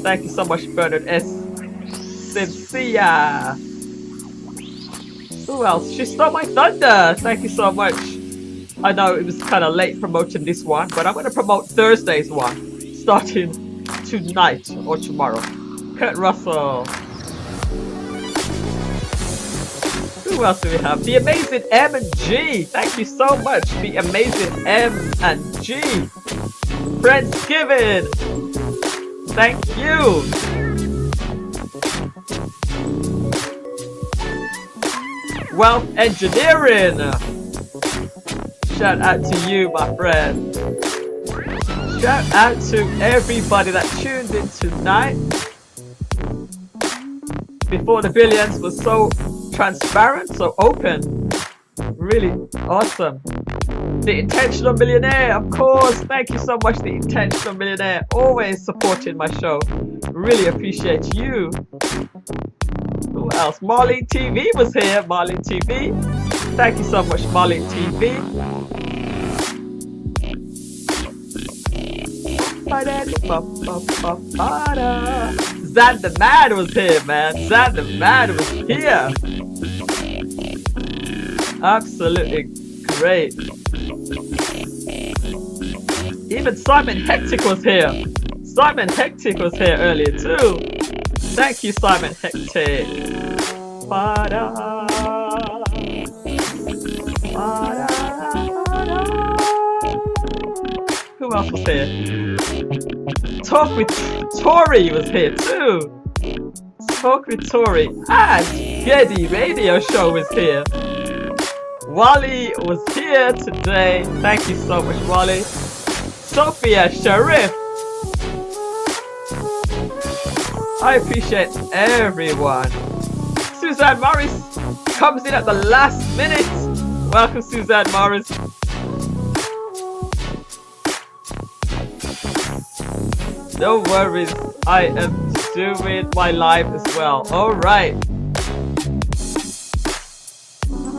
Thank you so much, Bernard S. Cynthia. Who else? She stole my thunder. Thank you so much. I know it was kind of late promoting this one, but I'm going to promote Thursday's one, starting tonight or tomorrow. Kurt Russell. Who else do we have? The amazing M and G. Thank you so much. The amazing M and G. Friendsgiving. Thank you. Wealth Engineering. Shout out to you, my friend. Shout out to everybody that tuned in tonight. Before the Billions was so transparent, so open. Really awesome. The Intentional Millionaire, of course. Thank you so much, The Intentional Millionaire. Always supporting my show. Really appreciate you. Who else? Marlene TV was here. Marlene TV. Thank you so much, Marlene TV. Zan the man was here, man. Zan the man was here. Absolutely great. Even Simon Hectic was here. Simon Hectic was here earlier too. Thank you, Simon Hectic. Who else was here? Talk with Tori was here too. Talk with Tori and Geddy Radio Show was here. Wally was here today. Thank you so much, Wally. Sophia Sharif. I appreciate everyone. Suzanne Morris comes in at the last minute. Welcome, Suzanne Morris. No worries, I am doing my live as well. All right.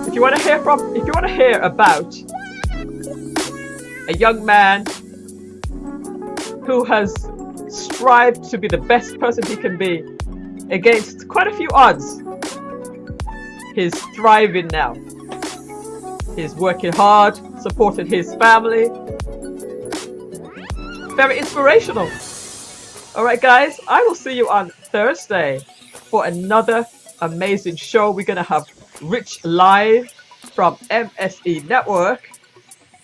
If you want to hear about a young man who has strived to be the best person he can be against quite a few odds, he's thriving now. He's working hard, supporting his family. Very inspirational. All right, guys, I will see you on Thursday for another amazing show. We're going to have Rich live from MSE Network.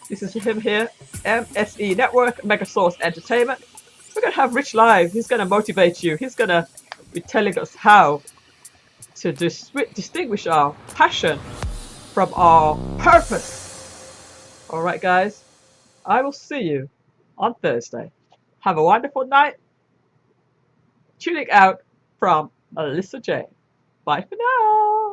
This is him here, MSE Network, Megasource Entertainment. We're going to have Rich live. He's going to motivate you. He's going to be telling us how to distinguish our passion from our purpose. All right, guys, I will see you on Thursday. Have a wonderful night. Tuning out from Millissa Jayne. Bye for now.